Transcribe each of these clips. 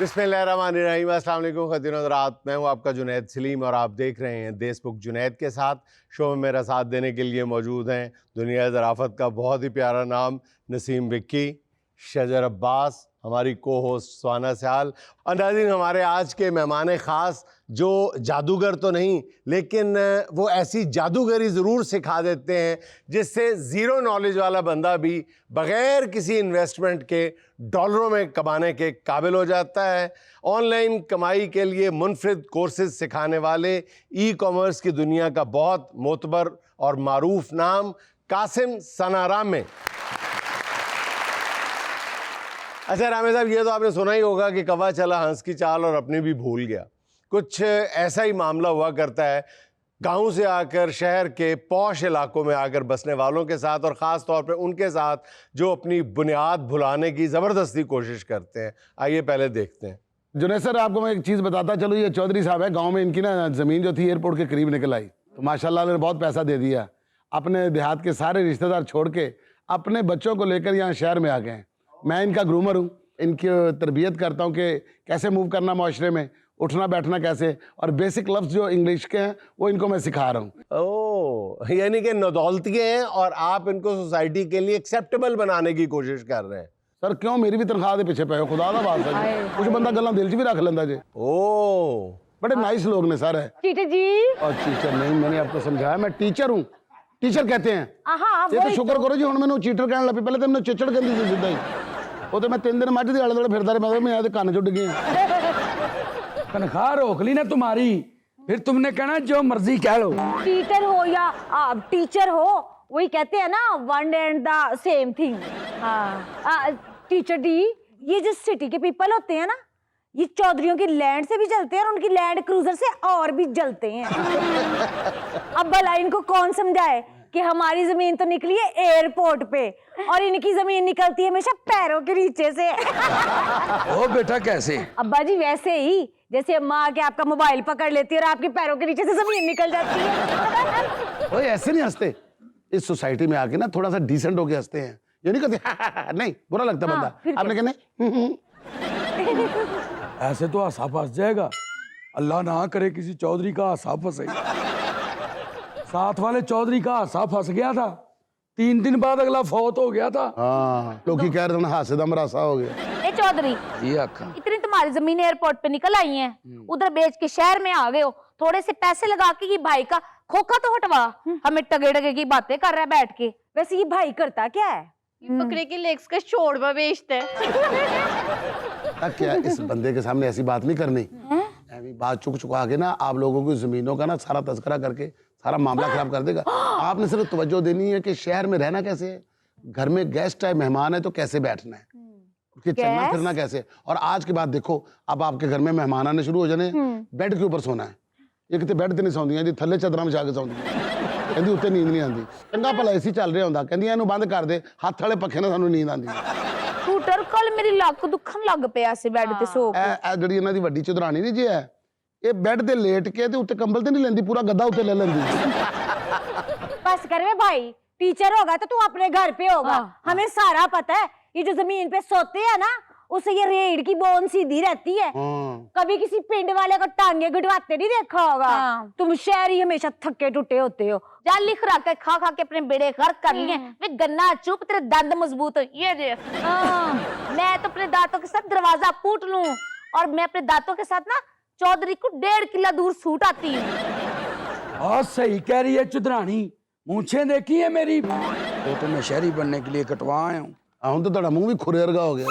बिस्मिल्लाहिर्रहमानिर्रहीम, अस्सलाम वालेकुम ख़वातीन और हज़रात। मैं हूं आपका जुनैद सलीम और आप देख रहे हैं देशबुक जुनैद के साथ। शो में मेरा साथ देने के लिए मौजूद हैं दुनिया ज़राफ़त का बहुत ही प्यारा नाम नसीम विक्की, शजर अब्बास, हमारी को होस्ट स्वाना सयाल और नाज़रीन हमारे आज के मेहमान ख़ास जो जादूगर तो नहीं लेकिन वो ऐसी जादूगरी ज़रूर सिखा देते हैं जिससे ज़ीरो नॉलेज वाला बंदा भी बग़ैर किसी इन्वेस्टमेंट के डॉलरों में कमाने के काबिल हो जाता है। ऑनलाइन कमाई के लिए मुनफरिद कोर्सेज सिखाने वाले ई कॉमर्स की दुनिया का बहुत मोतबर और मारूफ नाम कासिम सनारामे। अच्छा रामे साहब, ये तो आपने सुना ही होगा कि कौवा चला हंस की चाल और अपनी भी भूल गया। कुछ ऐसा ही मामला हुआ करता है गाँव से आकर शहर के पॉश इलाकों में आकर बसने वालों के साथ, और ख़ास तौर पे उनके साथ जो अपनी बुनियाद भुलाने की ज़बरदस्ती कोशिश करते हैं। आइए पहले देखते हैं। जुनैद सर, आपको मैं एक चीज़ बताता चलो, ये चौधरी साहब है, गांव में इनकी ना ज़मीन जो थी एयरपोर्ट के करीब निकल आई, तो माशाल्लाह ने बहुत पैसा दे दिया। अपने देहात के सारे रिश्तेदार छोड़ के अपने बच्चों को लेकर यहाँ शहर में आ गए हैं। मैं इनका ग्रूमर हूँ, इनकी तरबियत करता हूँ कि कैसे मूव करना माशरे में, उठना बैठना कैसे, और बेसिक लफ्ज़ जो इंग्लिश के हैं वो इनको मैं सिखा रहा हूँ। ओह, यानी कि नौदौलतिये हैं और आप इनको सोसाइटी के लिए एक्सेप्टेबल बनाने की कोशिश कर रहे हैं। सर क्यों मेरी भी तनख्वाह दे पीछे पे हो, खुदा दा बात है, कुछ बंदा गल्ला दिल च भी रख लेंदा जी। ओह, बड़े नाइस लोग ने सर है। टीचर जी। और टीचर नहीं, मैंने आपको समझाया मैं टीचर हूँ, टीचर कहते हैं। ये तो शुक्र करो जी, हुण मैनू चीटर कहने लगे, पहले तो मैंने चिचड़ कहती थी सीधा ही। वो तो मैं 3 दिन मझ दे आले दुआले फिरदा रहा, मैं आदे कान जुड़ गए। तनख्वाह रोक ली ना तुम्हारी, फिर तुमने कहना जो मर्जी कह लो। टीचर हो या आप टीचर हो, वही कहते हैं ना, one and the same thing. हाँ टीचर डी, ये जो सिटी के पीपल होते हैं ना, ये चौधरियों की लैंड से भी जलते हैं और उनकी लैंड क्रूजर से और भी जलते हैं। अब भला इनको कौन समझाए कि हमारी जमीन तो निकली है एयरपोर्ट पे और इनकी जमीन निकलती है हमेशा पैरों के नीचे से। ओ बेटा कैसे? अब्बा जी वैसे ही जैसे माँ के आपका मोबाइल पकड़ लेती है और आपके पैरों के नीचे से जमीन निकल जाती है। ओए ऐसे नहीं हंसते, इस सोसाइटी में आके ना थोड़ा सा डिसेंट होके हंसते हैं, ये नहीं कहते नहीं, बुरा लगता हाँ, बंदा। आपने कहना ऐसे तो हंसा फंस जाएगा, अल्लाह ना करे किसी चौधरी का हंसा फंसे। साथ वाले चौधरी का हंसा फंस गया था, 3 दिन बाद अगला फौत हो गया था। हाँ, लोग कह रहे थे हासे दा मरासा हो गया। ए चौधरी, ये आखा इतनी तुम्हारी जमीन एयरपोर्ट पे निकल आई है, उधर बेच के शहर में आ गए हो, थोड़े से पैसे लगा के ये भाई का खोखा तो हटवा। हमें टगे टगे की बातें कर रहा है बैठ के। वैसे ये भाई करता क्या है? बकरे के लेग्स का शोरबा बेचता है। क्या इस बंदे के सामने ऐसी बात नहीं करनी, बात चुक चुका के ना आप लोगों की जमीनों का ना सारा तस्करा करके सारा मामला खराब कर देगा। आपने सिर्फ तवज्जो देनी है कि शहर में रहना कैसे है, घर में गेस्ट है, मेहमान है तो कैसे बैठना है, उसके चलना फिरना कैसे। और आज के बाद देखो, अब आपके घर में मेहमान आने शुरू हो जाने, बेड के ऊपर सोना है। ये कितने बेड ते नहीं सौंदियां जी, थल्ले चादर विछा के सौंदियां, कहंदी उत्ते नींद नहीं आती। चंगा भला एसी चल रहा हुंदा, कहंदी इहनूं बंद कर दे, हाथ वाले पखे नाल सानूं नींद आती। टूटर कल मेरी लक दुखन लग पिया से बेड ते सो के। ए ਜਿਹੜੀ ਇਹਨਾਂ ਦੀ ਵੱਡੀ ਚੁਧਰਾਣੀ ਨਹੀਂ ਜੀ ਹੈ, ਇਹ ਬੈੱਡ ਤੇ ਲੇਟ ਕੇ ਤੇ ਉੱਤੇ ਕੰਬਲ ਤੇ नहीं ਲੈਂਦੀ, पूरा गद्दा ਉੱਤੇ ले ਲੈਂਦੀ। बस कर वे भाई, टीचर होगा तो तू अपने घर पे होगा। हमें सारा पता है, ये जो जमीन पे सोते हैं ना, उससे ये रीढ़ की बोन सीधी रहती है। कभी किसी पिंड वाले को टांगे गुड़वाते नहीं देखा होगा। तुम शहरी हमेशा थके टूटे होते हो। जा लिख रहा के खा खा के अपने बेड़े गर्क कर लिए। वे गन्ना चुप, तेरे दंद मजबूत हो। ये देख, मैं तो अपने दांतों के साथ दरवाजा पूट लूं और मैं अपने दांतों के साथ ना चौधरी को 1.5 किला दूर सूट आती हूँ। और सही कह रही है चुधरानी, मूछे देखी है मेरी, वो तो मैं शहरी बनने के लिए कटवा आया हूँ। ਹੁਣ तो ਤੁਹਾਡਾ मुंह भी खुरे वर्गा हो गया।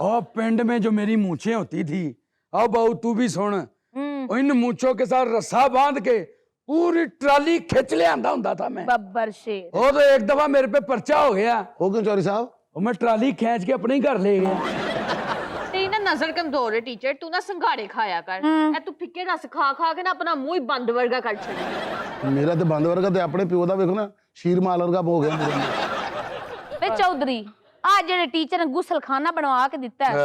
और पिंड में जो मेरी मूछें होती थी, अब बहु तू भी सुन, इन मूछों के साथ रस्सा बांध के पूरी ट्राली खिंच ले आंदा हुंदा था मैं। बब्बर शेर। वो तो एक दफा मेरे पे पर्चा हो गया। हो क्यों चौधरी साहब? और मैं ट्राली खींच के अपने ही घर ले गया। तेरी ना नजर कमजोर है टीचर, तू ना संघाड़े खाया कर। ए तू फिक्के रस खा खा के ना अपना मुंह ही बंद वर्गा कर छड़ी। मेरा तो बंद वर्गा ते अपने प्यो दा वेखो ना शीर माल वर्गा हो गया पूरा। वे चौधरी, आ जेड़े टीचर ने गुसलखाना बनवा के दिता है,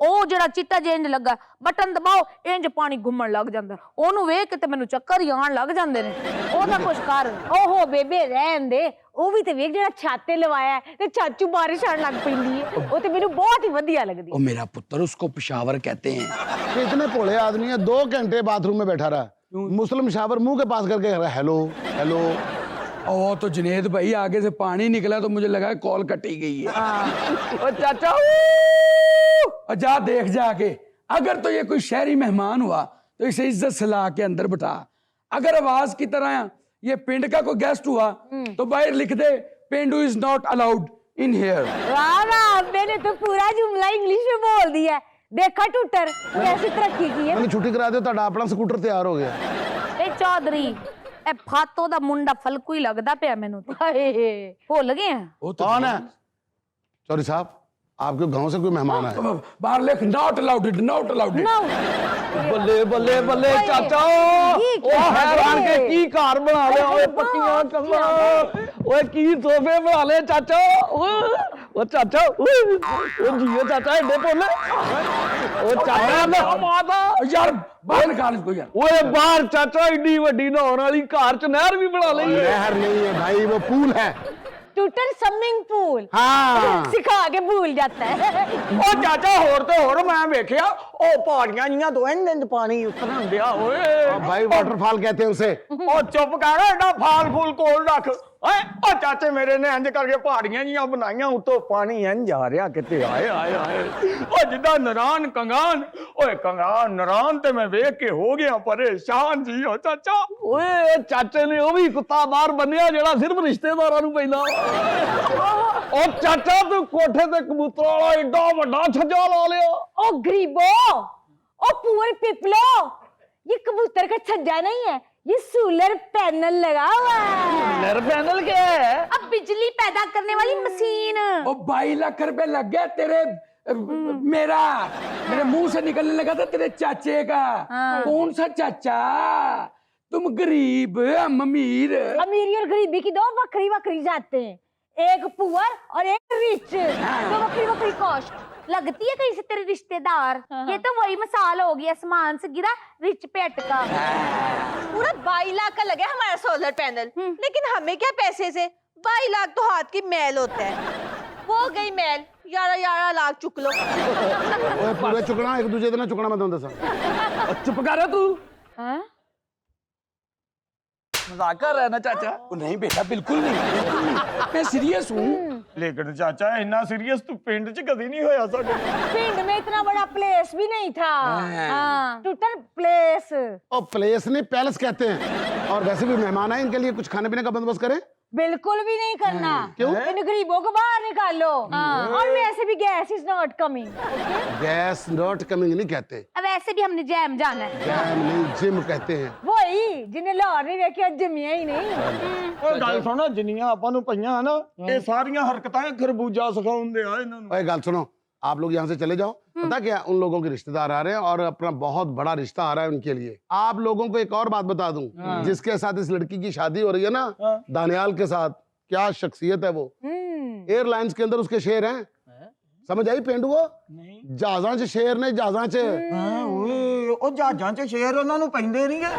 ਉਹ ਜਿਹੜਾ ਚਿੱਟਾ ਜਿਹਾ ਇੰਜ ਲੱਗਾ ਬਟਨ ਦਬਾਓ ਇੰਜ ਪਾਣੀ ਘੁੰਮਣ ਲੱਗ ਜਾਂਦਾ ਉਹਨੂੰ ਵੇਖ ਕੇ ਤੇ ਮੈਨੂੰ ਚੱਕਰ ਹੀ ਆਉਣ ਲੱਗ ਜਾਂਦੇ ਨੇ ਉਹਦਾ ਕੁਛ ਕਰ ਓਹੋ ਬੇਬੇ ਰਹਿਣ ਦੇ ਉਹ ਵੀ ਤੇ ਵੇਖ ਜਿਹੜਾ ਛਾਤੇ ਲਵਾਇਆ ਹੈ ਤੇ ਚਾਚੂ ਬਾਰਿਸ਼ ਆਣ ਲੱਗ ਪੈਂਦੀ ਹੈ ਉਹ ਤੇ ਮੈਨੂੰ ਬਹੁਤ ਹੀ ਵਧੀਆ ਲੱਗਦੀ ओ मेरा पुत्र उसको पिशावर कहते हैं। कि इतने भोले आदमी है 2 घंटे बाथरूम में बैठा रहा, मुस्लिम शावर मुंह के पास करके कह रहा है, हेलो हेलो। और तो जुनेद भाई आगे से पानी निकला तो मुझे लगा कॉल कटी गई है। ओ चाचा और जा देख जाके, अगर तो ये कोई शहरी मेहमान हुआ तो इसे इज्जत से ला के अंदर बिठा। अगर आवाज की तरह ये पिंड का कोई गेस्ट हुआ तो बाहर लिख दे पेंडू is not allowed in here. वाह वाह मैंने तो पूरा जुमला इंग्लिश में बोल दिया है। देखा टूटर कैसी तरक्की की है। मैंने छुट्टी करा दी, ਤੁਹਾਡਾ ਆਪਣਾ ਸਕੂਟਰ ਤਿਆਰ ਹੋ ਗਿਆ। ए चौधरी ए फातो दा मुंडा फलकू ही लगदा पिया मैनू तो भुल गए हैं कौन है? चौधरी साहब आपके गांव से कोई मेहमान आया? बाहर लिख नॉट अलाउड नॉट अलाउड। ਬੱਲੇ ਬੱਲੇ ਬੱਲੇ ਚਾਚਾ ਉਹ ਹੈਰਾਨ ਕੇ ਕੀ ਘਰ ਬਣਾ ਲਿਆ ਓਏ ਪੱਕੀਆਂ ਕੰਮਾਂ ਓਏ ਕੀ ਸੋਫੇ ਬਣਾ ਲਏ ਚਾਚਾ ਉਹ ਚਾਚਾ ਉਹ ਜੀਓ ਚਾਚਾ ਏਡੇ ਭੋਲੇ ਉਹ ਚਾਚਾ ਨਾ ਮਾਤਾ यार बाहर निकाल इसको यार। ਓਏ ਬਾਹਰ ਚਾਚਾ ਏਡੀ ਵੱਡੀ ਨਹਾਉਣ ਵਾਲੀ ਘਰ ਚ ਨਹਿਰ ਵੀ ਬਣਾ ਲਈ ਹੈ। नहर नहीं है भाई, वो पूल है। टूटर स्विमिंग पूल हाँ सिखा के भूल जाता है। ਉਹ ਚਾਚਾ ਹੋਰ ਤੇ ਹੋਰ ਮੈਂ ਵੇਖਿਆ ਉਹ ਪਹਾੜੀਆਂ ਜੀਆਂ ਦੋਵੇਂ ਦਿਨ ਪਾਣੀ ਉਤਰਨ ਡਿਆ ਓਏ भाई वाटरफॉल कहते हैं उसे। ਉਹ ਚੁੱਪ ਕਰ ਏਡਾ ਫਾਲ ਫੂਲ ਕੋਲ ਰੱਖ ਓਏ ਉਹ ਚਾਚੇ ਮੇਰੇ ਨੇ ਇੰਜ ਕਰਕੇ ਪਹਾੜੀਆਂ ਜੀਆਂ ਬਣਾਈਆਂ ਉੱਤੋਂ ਪਾਣੀ ਇੰਜ ਆ ਰਿਹਾ ਕਿਤੇ ਆਏ ਆਏ ਆਏ ਉਹ ਜਿੱਦਾਂ ਨਰਾਨ ਕੰਗਾਨ ਓਏ ਕੰਗਾਨ ਨਰਾਨ ਤੇ ਮੈਂ ਵੇਖ ਕੇ ਹੋ ਗਿਆ ਪਰੇਸ਼ਾਨ ਜੀ ਉਹ ਚਾਚਾ ਓਏ ਚਾਚੇ ਨੇ ਉਹ ਵੀ ਕੁੱਤਾ ਬਾਹਰ ਬੰਨਿਆ ਜਿਹੜਾ ਸਿਰਫ ਰਿਸ਼ਤੇਦਾਰਾਂ ਨੂੰ ਪੈਂਦਾ ਉਹ ਚਾਚਾ ਤੂੰ ਕੋਠੇ ਤੇ ਕਬੂਤਰ ਵਾਲਾ ਏਡਾ ਵੱਡਾ ਛੱਜਾ ਲਾ ਲਿਆ ओ गरीबो ओ पुअर पिपलो ये कबूतर का छज्जा नहीं है ये सोलर पैनल लगा हुआ है। नर पैनल क्या है अब बिजली पैदा करने वाली मशीन ओ 22 लाख रुपए लग गए तेरे मेरा मेरे मुंह से निकलने लगा था तेरे चाचे का। कौन सा चाचा? तुम गरीब हम अमीर। अमीरी और गरीबी की दो बकरी बकरी जाते हैं, एक पुअर और एक रिच, दो बकरी बकरी कॉस्ट। लगती है कहीं से तेरे रिश्तेदार ये तो वही मिसाल होगी आसमान से गिरा रिच पे अटका। पूरा 22 लाख का लगा हमारा सोलर पैनल लेकिन हमें क्या पैसे से 22 लाख तो हाथ की मैल होता है वो गई मैल 11 लाख चुक लो ओए पूरे चुकना एक दूसरे दिन चुकना मैं तुम दसा। चुप कर तू हाँ? मजाक कर रहा है ना चाचा ओ नहीं बेटा बिल्कुल नहीं मैं सीरियस हूँ। लेकिन चाचा इतना सीरियस तू पिंड च कभी नहीं होया साडे पिंड में इतना बड़ा प्लेस भी नहीं था। हाँ, टूटर प्लेस। और प्लेस नहीं पैलेस कहते हैं। और वैसे भी मेहमान आए, इनके लिए कुछ खाने पीने का बंदोबस्त करें। बिल्कुल भी नहीं करना। क्यों? इन गरीबों को बाहर निकालो। और वैसे भी gas is not coming. Gas not coming नहीं कहते, अब ऐसे भी हमने जैम जाना है जैम नहीं जिम कहते हैं। वही जिन्हें लाहौर नहीं देखिया जमिया ही नहीं। ਓਏ ਗੱਲ ਸੁਣ ਜਿੰਨੀਆਂ ਆਪਾਂ ਨੂੰ ਪਈਆਂ ਨਾ ਇਹ ਸਾਰੀਆਂ ਹਰਕਤਾਂ ਖਰਬੂਜਾ ਸਿਖਾਉਂਦੇ ਆ ਇਹਨਾਂ ਨੂੰ ओए गाल सुनो, आप लोग यहाँ से चले जाओ। पता क्या, उन लोगों के रिश्तेदार आ रहे हैं और अपना बहुत बड़ा रिश्ता आ रहा है उनके लिए। आप लोगों को एक और बात बता दूं, जिसके साथ इस लड़की की शादी हो रही है ना, दानियाल के साथ, क्या शख्सियत है वो। एयरलाइंस के अंदर उसके शेर हैं, समझ आई पेंडू को? जहाजां च शेर ने, जहाजां च। ਓਏ ਉਹ ਜਹਾਜ਼ਾਂ 'ਚ ਸ਼ੇਰ ਉਹਨਾਂ ਨੂੰ ਪੈਂਦੇ ਨਹੀਂਗੇ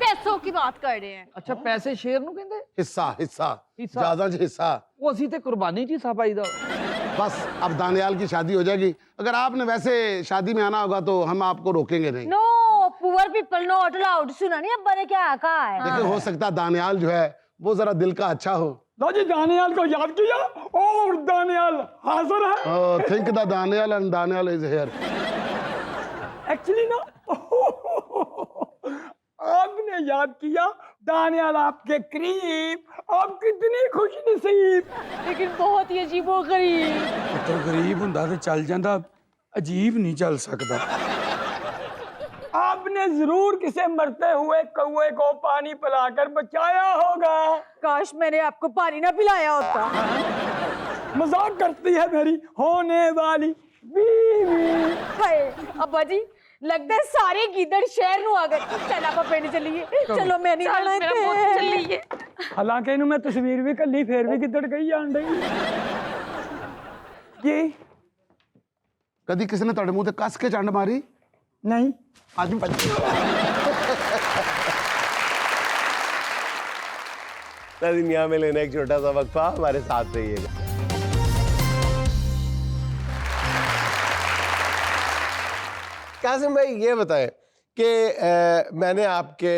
पैसों की बात कर रहे हैं ਅੱਛਾ ਪੈਸੇ ਸ਼ੇਰ ਨੂੰ ਕਹਿੰਦੇ हिस्सा हिस्सा हिस्सा। जहाजां च हिस्सा। ਉਹ ਅਸੀਂ ਤੇ ਕੁਰਬਾਨੀ 'ਚ ਹਿੱਸਾ ਪਾਈਦਾ बस अब दानियाल की शादी हो जाएगी। अगर आपने वैसे शादी में आना होगा तो हम आपको रोकेंगे नहीं। No poor people not allowed. सुना नहीं अब्बा ने क्या कहा है? देखिए हो सकता है दानियाल जो है वो जरा दिल का अच्छा हो। लो जी दानियाल को याद किया और दानियाल हाजिर है। Think the Daniyal and Daniyal is here. Actually ना आपने याद किया दानियाल आपके करीब। आप कितनी खुश नसीब। लेकिन बहुत ही अजीबो गरीब। ਪੁੱਤਰ ਗਰੀਬ ਹੁੰਦਾ ਤੇ ਚੱਲ ਜਾਂਦਾ अजीब नहीं चल सकता। आपने जरूर किसी मरते हुए कौवे को पानी पिलाकर बचाया होगा। काश मैंने आपको पानी ना पिलाया होता। मजाक करती है मेरी होने वाली बीवी। हाय अब्बा जी लगता है सारे गीदड़ शहर नु आ गए। चल आप पिंड चलिए। चलो मैं नहीं आना मेरा पुੱਤ ਚੱਲੀਏ हालांकि इन्हू मैं तस्वीर भी कली फिर भी किधर गई जान रही जी कदी किसी ने ਤੁਹਾਡੇ ਮੂੰਹ ਤੇ ਕੱਸ ਕੇ ਚੰਡ ਮਾਰੀ? नहीं ਅੱਜ ਬੱਚੇ नाज़रीन, यहाँ में लेना एक छोटा सा वक्फा, हमारे साथ रहिएगा। कासिम भाई, ये बताएं कि मैंने आपके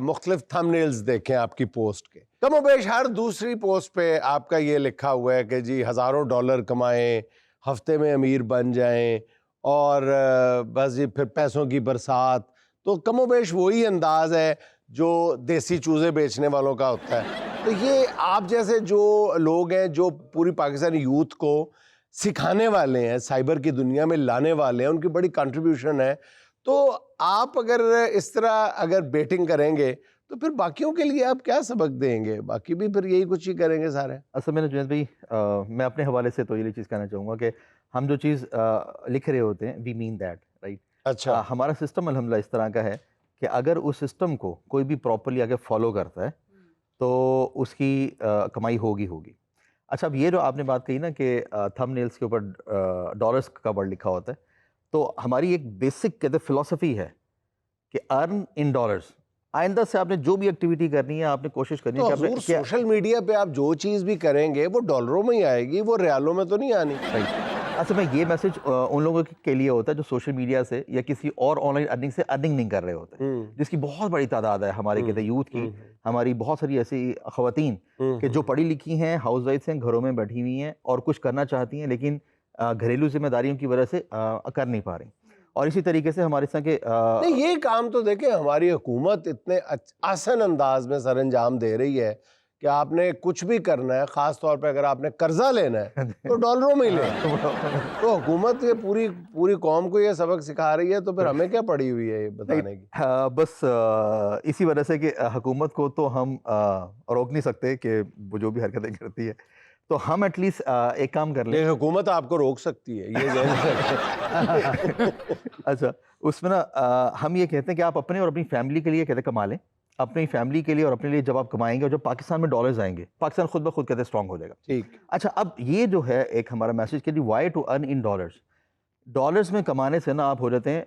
मुख्तलिफ थंबनेल्स देखे हैं आपकी पोस्ट के। कमोबेश हर दूसरी पोस्ट पे आपका ये लिखा हुआ है कि जी हज़ारों डॉलर कमाएं, हफ्ते में अमीर बन जाएं और बस जी फिर पैसों की बरसात। तो कमोबेश वही अंदाज है जो देसी चूज़े बेचने वालों का होता है। तो ये आप जैसे जो लोग हैं जो पूरी पाकिस्तानी यूथ को सिखाने वाले हैं, साइबर की दुनिया में लाने वाले हैं, उनकी बड़ी कंट्रीब्यूशन है। तो आप अगर इस तरह अगर बेटिंग करेंगे तो फिर बाकियों के लिए आप क्या सबक देंगे? बाकी भी फिर यही कुछ ही करेंगे सारे? असल में जुनैद भाई, मैं अपने हवाले से तो ये चीज़ कहना चाहूँगा कि हम जो चीज़ लिख रहे होते हैं, वी मीन दैट, राइट? अच्छा। हमारा सिस्टम अल्हम्दुलिल्लाह इस तरह का है कि अगर उस सिस्टम को कोई भी प्रॉपरली आगे फॉलो करता है तो उसकी कमाई होगी। अच्छा, अब ये जो आपने बात कही ना कि थंबनेल्स के ऊपर डॉलर्स का वर्ड लिखा होता है, तो हमारी एक बेसिक कहते फिलॉसफी है कि अर्न इन डॉलर्स। आइंदा से आपने जो भी एक्टिविटी करनी है, आपने कोशिश करनी तो है कि हुजूर, सोशल मीडिया पे आप जो चीज़ भी करेंगे वो डॉलरों में ही आएगी, वो रियालों में तो नहीं आनी। असल में ये मैसेज उन लोगों के लिए होता है जो सोशल मीडिया से या किसी और ऑनलाइन अर्निंग से अर्निंग नहीं कर रहे होते, जिसकी बहुत बड़ी तादाद है हमारे कहते यूथ की। हमारी बहुत सारी ऐसी ख़वातीन कि जो पढ़ी लिखी हैं, हाउस वाइफ हैं, घरों में बैठी हुई हैं और कुछ करना चाहती हैं लेकिन घरेलू जिम्मेदारियों की वजह से कर नहीं पा रही। और इसी तरीके से हमारे संग के नहीं, ये काम तो देखें हमारी हुकूमत इतने आसान अंदाज में सर अंजाम दे रही है कि आपने कुछ भी करना है, ख़ास तौर पे अगर आपने कर्जा लेना है तो डॉलरों में ही लेना। तो हुकूमत ये पूरी कौम को ये सबक सिखा रही है, तो फिर हमें क्या पड़ी हुई है ये बताने की? बस इसी वजह से कि हुकूमत को तो हम रोक नहीं सकते कि वो जो भी हरकतें करती है, तो हम एटलीस्ट एक काम कर लें। हुकूमत आपको रोक सकती है, ये अच्छा, उसमें ना हम ये कहते हैं कि आप अपने और अपनी फैमिली के लिए कहते कमा लें, अपनी फैमिली के लिए और अपने लिए जब आप कमाएंगे और जब पाकिस्तान में डॉलर्स आएंगे, पाकिस्तान खुद ब खुद कहते स्ट्रांग हो जाएगा। ठीक। अच्छा, अब ये जो है एक हमारा मैसेज कि why to earn in dollars. Dollars में कमाने से ना आप हो जाते हैं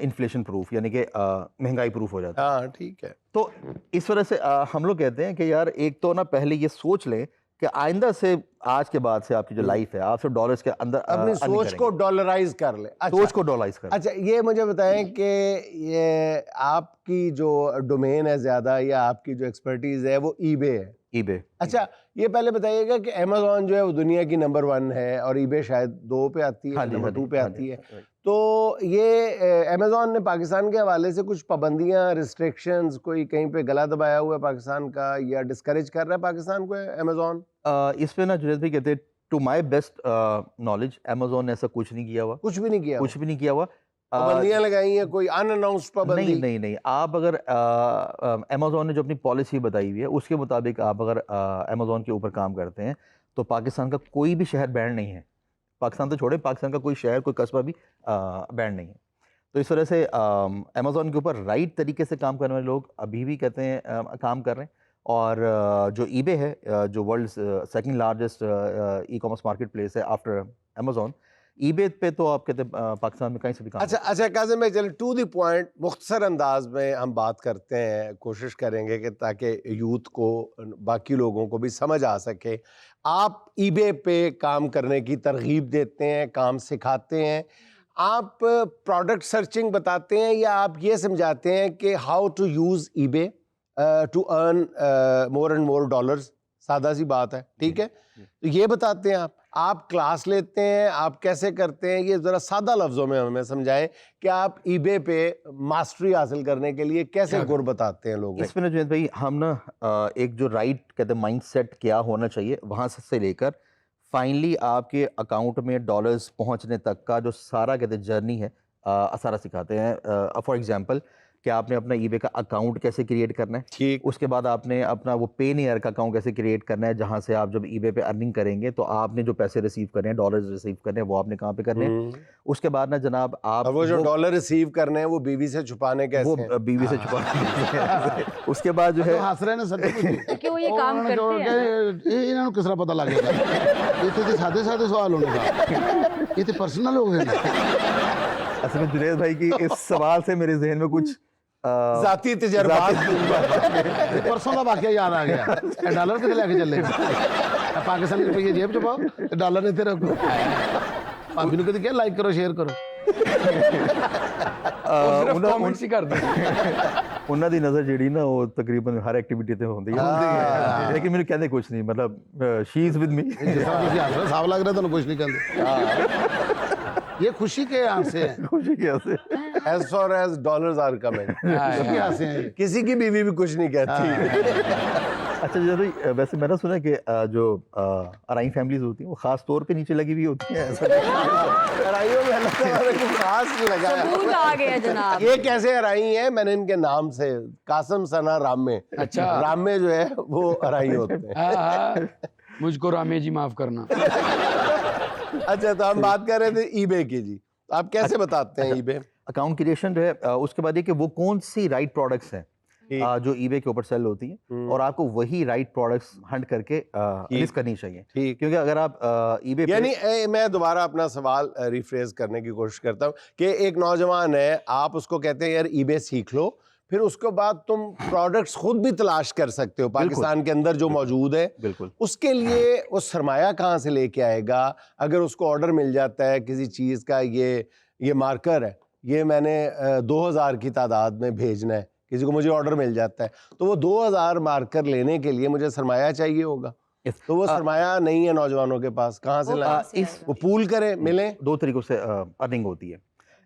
इन्फ्लेशन प्रूफ, यानी कि महंगाई प्रूफ हो जाता है। हाँ, ठीक है। तो इस वजह से हम लोग कहते हैं कि यार एक तो ना पहले ये सोच लें कि आइंदा से, आज के बाद से आपकी जो लाइफ है, आप सिर्फ डॉलर्स के अंदर अपनी सोच को डॉलराइज कर ले। अच्छा, सोच को डॉलराइज कर। अच्छा, ये मुझे बताएं कि ये आपकी जो डोमेन है ज़्यादा या आपकी जो एक्सपर्टीज है वो ईबे है? ईबे। अच्छा, ये पहले बताइएगा कि अमेज़ॉन जो है वो दुनिया की नंबर 1 है और ईबे शायद 2 पे आती है, नंबर 2 पे आती है। तो ये अमेज़ॉन ने पाकिस्तान के हवाले से कुछ पाबंदियां, रिस्ट्रिक्शंस, कोई कहीं पे गला दबाया हुआ है पाकिस्तान का या डिस्करेज कर रहा है पाकिस्तान को अमेज़ॉन? इस पे ना जुनैद भाई कहते हैं to my best knowledge Amazon ने ऐसा कुछ नहीं किया हुआ। कुछ भी नहीं किया? कुछ भी नहीं किया हुआ। पाबंदियां लगाई हैं, कोई अनअनाउंस्ड पाबंदी? नहीं। आप अगर अमेज़ॉन ने जो अपनी पॉलिसी बताई हुई है उसके मुताबिक आप अगर अमेज़ॉन के ऊपर काम करते हैं तो पाकिस्तान का कोई भी शहर बैंड नहीं है। पाकिस्तान तो छोड़े, पाकिस्तान का कोई शहर, कोई कस्बा भी बैंड नहीं है। तो इस वजह से अमेज़ॉन के ऊपर राइट तरीके से काम करने वाले लोग अभी भी कहते हैं काम कर रहे हैं। और जो ईबे है, जो world second largest e commerce market place है आफ्टर अमेज़ॉन, ईबे पे तो आप कहते हैं पाकिस्तान में कहीं से भी काम। अच्छा काज़िम भाई, चलो टू द पॉइंट मुख्तसर अंदाज में हम बात करते हैं, कोशिश करेंगे कि ताकि यूथ को, बाकी लोगों को भी समझ आ सके। आप ईबे पे काम करने की तरगीब देते हैं, काम सिखाते हैं, आप प्रोडक्ट सर्चिंग बताते हैं या आप ये समझाते हैं कि how to use eBay to earn more and more dollars? सादा सी बात है, ठीक है? तो ये बताते हैं आप क्लास लेते हैं, आप कैसे करते हैं? ये ज़रा सादा लफ्ज़ों में हमें समझाएं कि आप ईबे पे मास्टरी हासिल करने के लिए कैसे गुर बताते हैं लोगों? इसमें ना जुनैद भाई हम ना एक जो राइट कहते हैं माइंडसेट क्या होना चाहिए, वहाँ से लेकर फाइनली आपके अकाउंट में डॉलर्स पहुँचने तक का जो सारा कहते हैं जर्नी है, सारा सिखाते हैं। फॉर एग्जांपल कि आपने अपना ईबे का अकाउंट कैसे क्रिएट करना है, ठीक। उसके बाद आपने अपना वो पेनीयर का अकाउंट कैसे क्रिएट करना है, जहां से आप जब ईबे पे अर्निंग करेंगे तो आपने जो पैसे रिसीव करने हैं, डॉलर्स रिसीव करने हैं, वो आपने कहाँ पे करने हैं। उसके बाद ना जनाब आप और वो जो डॉलर रिसीव करने हैं वो बीवी से छुपाने कैसे वो हैं? बीवी से छुपा उसके बाद जो है तो हंस रहे ने सच कुछ कि वो ये काम करते हैं ये इन्होंने किस तरह पता लग गया ये तो सादे सादे सवाल होने का ये तो पर्सनल हो गए ना असल में जुनैद भाई की इस सवाल से मेरे जहन में कुछ जाती तजर्बात परसों का वाकया याद आ गया ये डॉलर कितने लेके चले पाकिस्तानी रुपये जेब च पाओ डॉलर ने तेरे को भाभी ने कहते क्या लाइक करो शेयर करो कमेंट्स ही कर दे ਉਹਨਾਂ ਦੀ ਨਜ਼ਰ ਜਿਹੜੀ ਨਾ ਉਹ ਤਕਰੀਬਨ ਹਰ ਐਕਟੀਵਿਟੀ ਤੇ ਹੁੰਦੀ ਹੈ ਲੇਕਿਨ ਮੈਨੂੰ ਕਹਿੰਦੇ ਕੁਝ ਨਹੀਂ ਮਤਲਬ ਸ਼ੀ ਇਜ਼ ਵਿਦ ਮੀ जिस तरह तुम हंस रहे हो, साफ लग रहा है तो कुछ नहीं कहते ये खुशी के आंसे हैं खुशी कैसे as far as dollars are coming खुशी के आंसे हैं किसी की बीवी भी कुछ नहीं कहती अच्छा जरा वैसे मैंने सुना है कि जो अराई फैमिलीज होती हैं वो खास तौर पे नीचे लगी हुई होती हैं ऐसा अराइयों में अल्लाह ताला ने कुछ खास लगाया सबूत आ गया जनाब ये कैसे अराई है मैंने इनके नाम से कासम सना रामे अच्छा। रामे जो है वो अराई होते हैं हाँ, मुझको रामे जी माफ करना। अच्छा तो हम बात कर रहे थे ईबे की जी आप कैसे बताते हैं ईबे अकाउंट क्रिएशन जो है उसके बाद ये कि वो कौन सी राइट प्रोडक्ट्स हैं जो ईबे के ऊपर सेल होती हैं और आपको वही राइट प्रोडक्ट्स हंट करके लिस्ट करनी चाहिए ठीक क्योंकि अगर आप ईबे यानी मैं दोबारा अपना सवाल रिफ्रेज करने की कोशिश करता हूँ कि एक नौजवान है आप उसको कहते हैं यार ईबे सीख लो फिर उसके बाद तुम प्रोडक्ट्स खुद भी तलाश कर सकते हो पाकिस्तान के अंदर जो मौजूद है बिल्कुल उसके लिए वो सरमाया कहाँ से लेके आएगा अगर उसको ऑर्डर मिल जाता है किसी चीज़ का ये मार्कर है ये मैंने 2000 की तादाद में भेजना है किसी को मुझे ऑर्डर मिल जाता है तो वो 2000 मार्कर लेने के लिए मुझे सरमाया चाहिए होगा तो वो सरमाया नहीं है नौजवानों के पास कहाँ से लाए वो पूल करें मिले दो तरीकों से अर्निंग होती है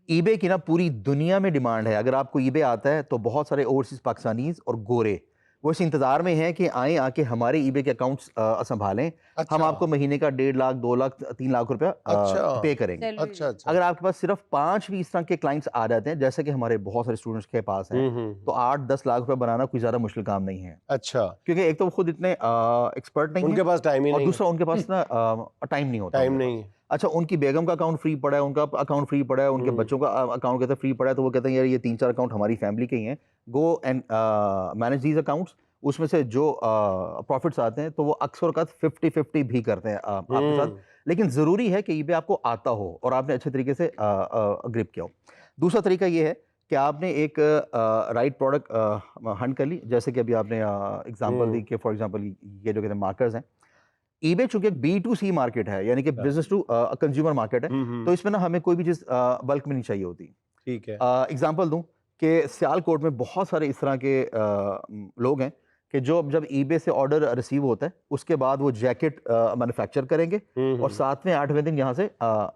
ईबे की ना पूरी दुनिया में डिमांड है अगर आपको ईबे आता है तो बहुत सारे ओवरसीज पाकिस्तानीज और गोरे वो इस इंतजार में हैं कि आए आके हमारे ईबे के अकाउंट्स संभालें अच्छा। हम आपको महीने का 1.5 लाख 2 लाख 3 लाख रुपया अच्छा। पे करेंगे अच्छा अच्छा अगर आपके पास सिर्फ 5 भी इस तरह के क्लाइंट्स आ जाते हैं जैसे कि हमारे बहुत सारे स्टूडेंट्स के पास हैं तो 8-10 लाख रुपए बनाना कोई ज्यादा मुश्किल काम नहीं है अच्छा क्योंकि एक तो वो खुद इतने एक्सपर्ट नहीं उनके है पास टाइम ही और नहीं दूसरा उनके पास ना टाइम नहीं होता टाइम उनके नहीं पास। है अच्छा उनकी बेगम का अकाउंट फ्री पड़ा है उनका अकाउंट फ्री पड़ा है उनके बच्चों का अकाउंट कहते हैं फ्री पड़ा है तो वो कहते हैं यार ये 3-4 अकाउंट हमारी फैमिली के ही हैं go and manage these accounts उसमें से जो प्रॉफिट्स आते हैं तो वो अक्सर का 50-50 भी करते हैं आपके साथ लेकिन ज़रूरी है कि ईबे आपको आता हो और आपने अच्छे तरीके से ग्रिप किया हो दूसरा तरीका ये है कि आपने एक राइट प्रोडक्ट हंट कर ली जैसे कि अभी आपने एग्जांपल दी कि फॉर एग्जांपल ये जो कहते हैं मार्कर्स हैं ईबे चूंकि एक B2C मार्केट है यानी कि बिजनेस टू कंज्यूमर मार्केट है तो इसमें ना हमें कोई भी चीज़ बल्क में नहीं चाहिए होती ठीक है एग्जांपल दूं कि सियालकोट में बहुत सारे इस तरह के लोग हैं कि जो जब ईबे से ऑर्डर रिसीव होता है उसके बाद वो जैकेट मैन्युफैक्चर करेंगे और 7वें 8वें दिन यहाँ से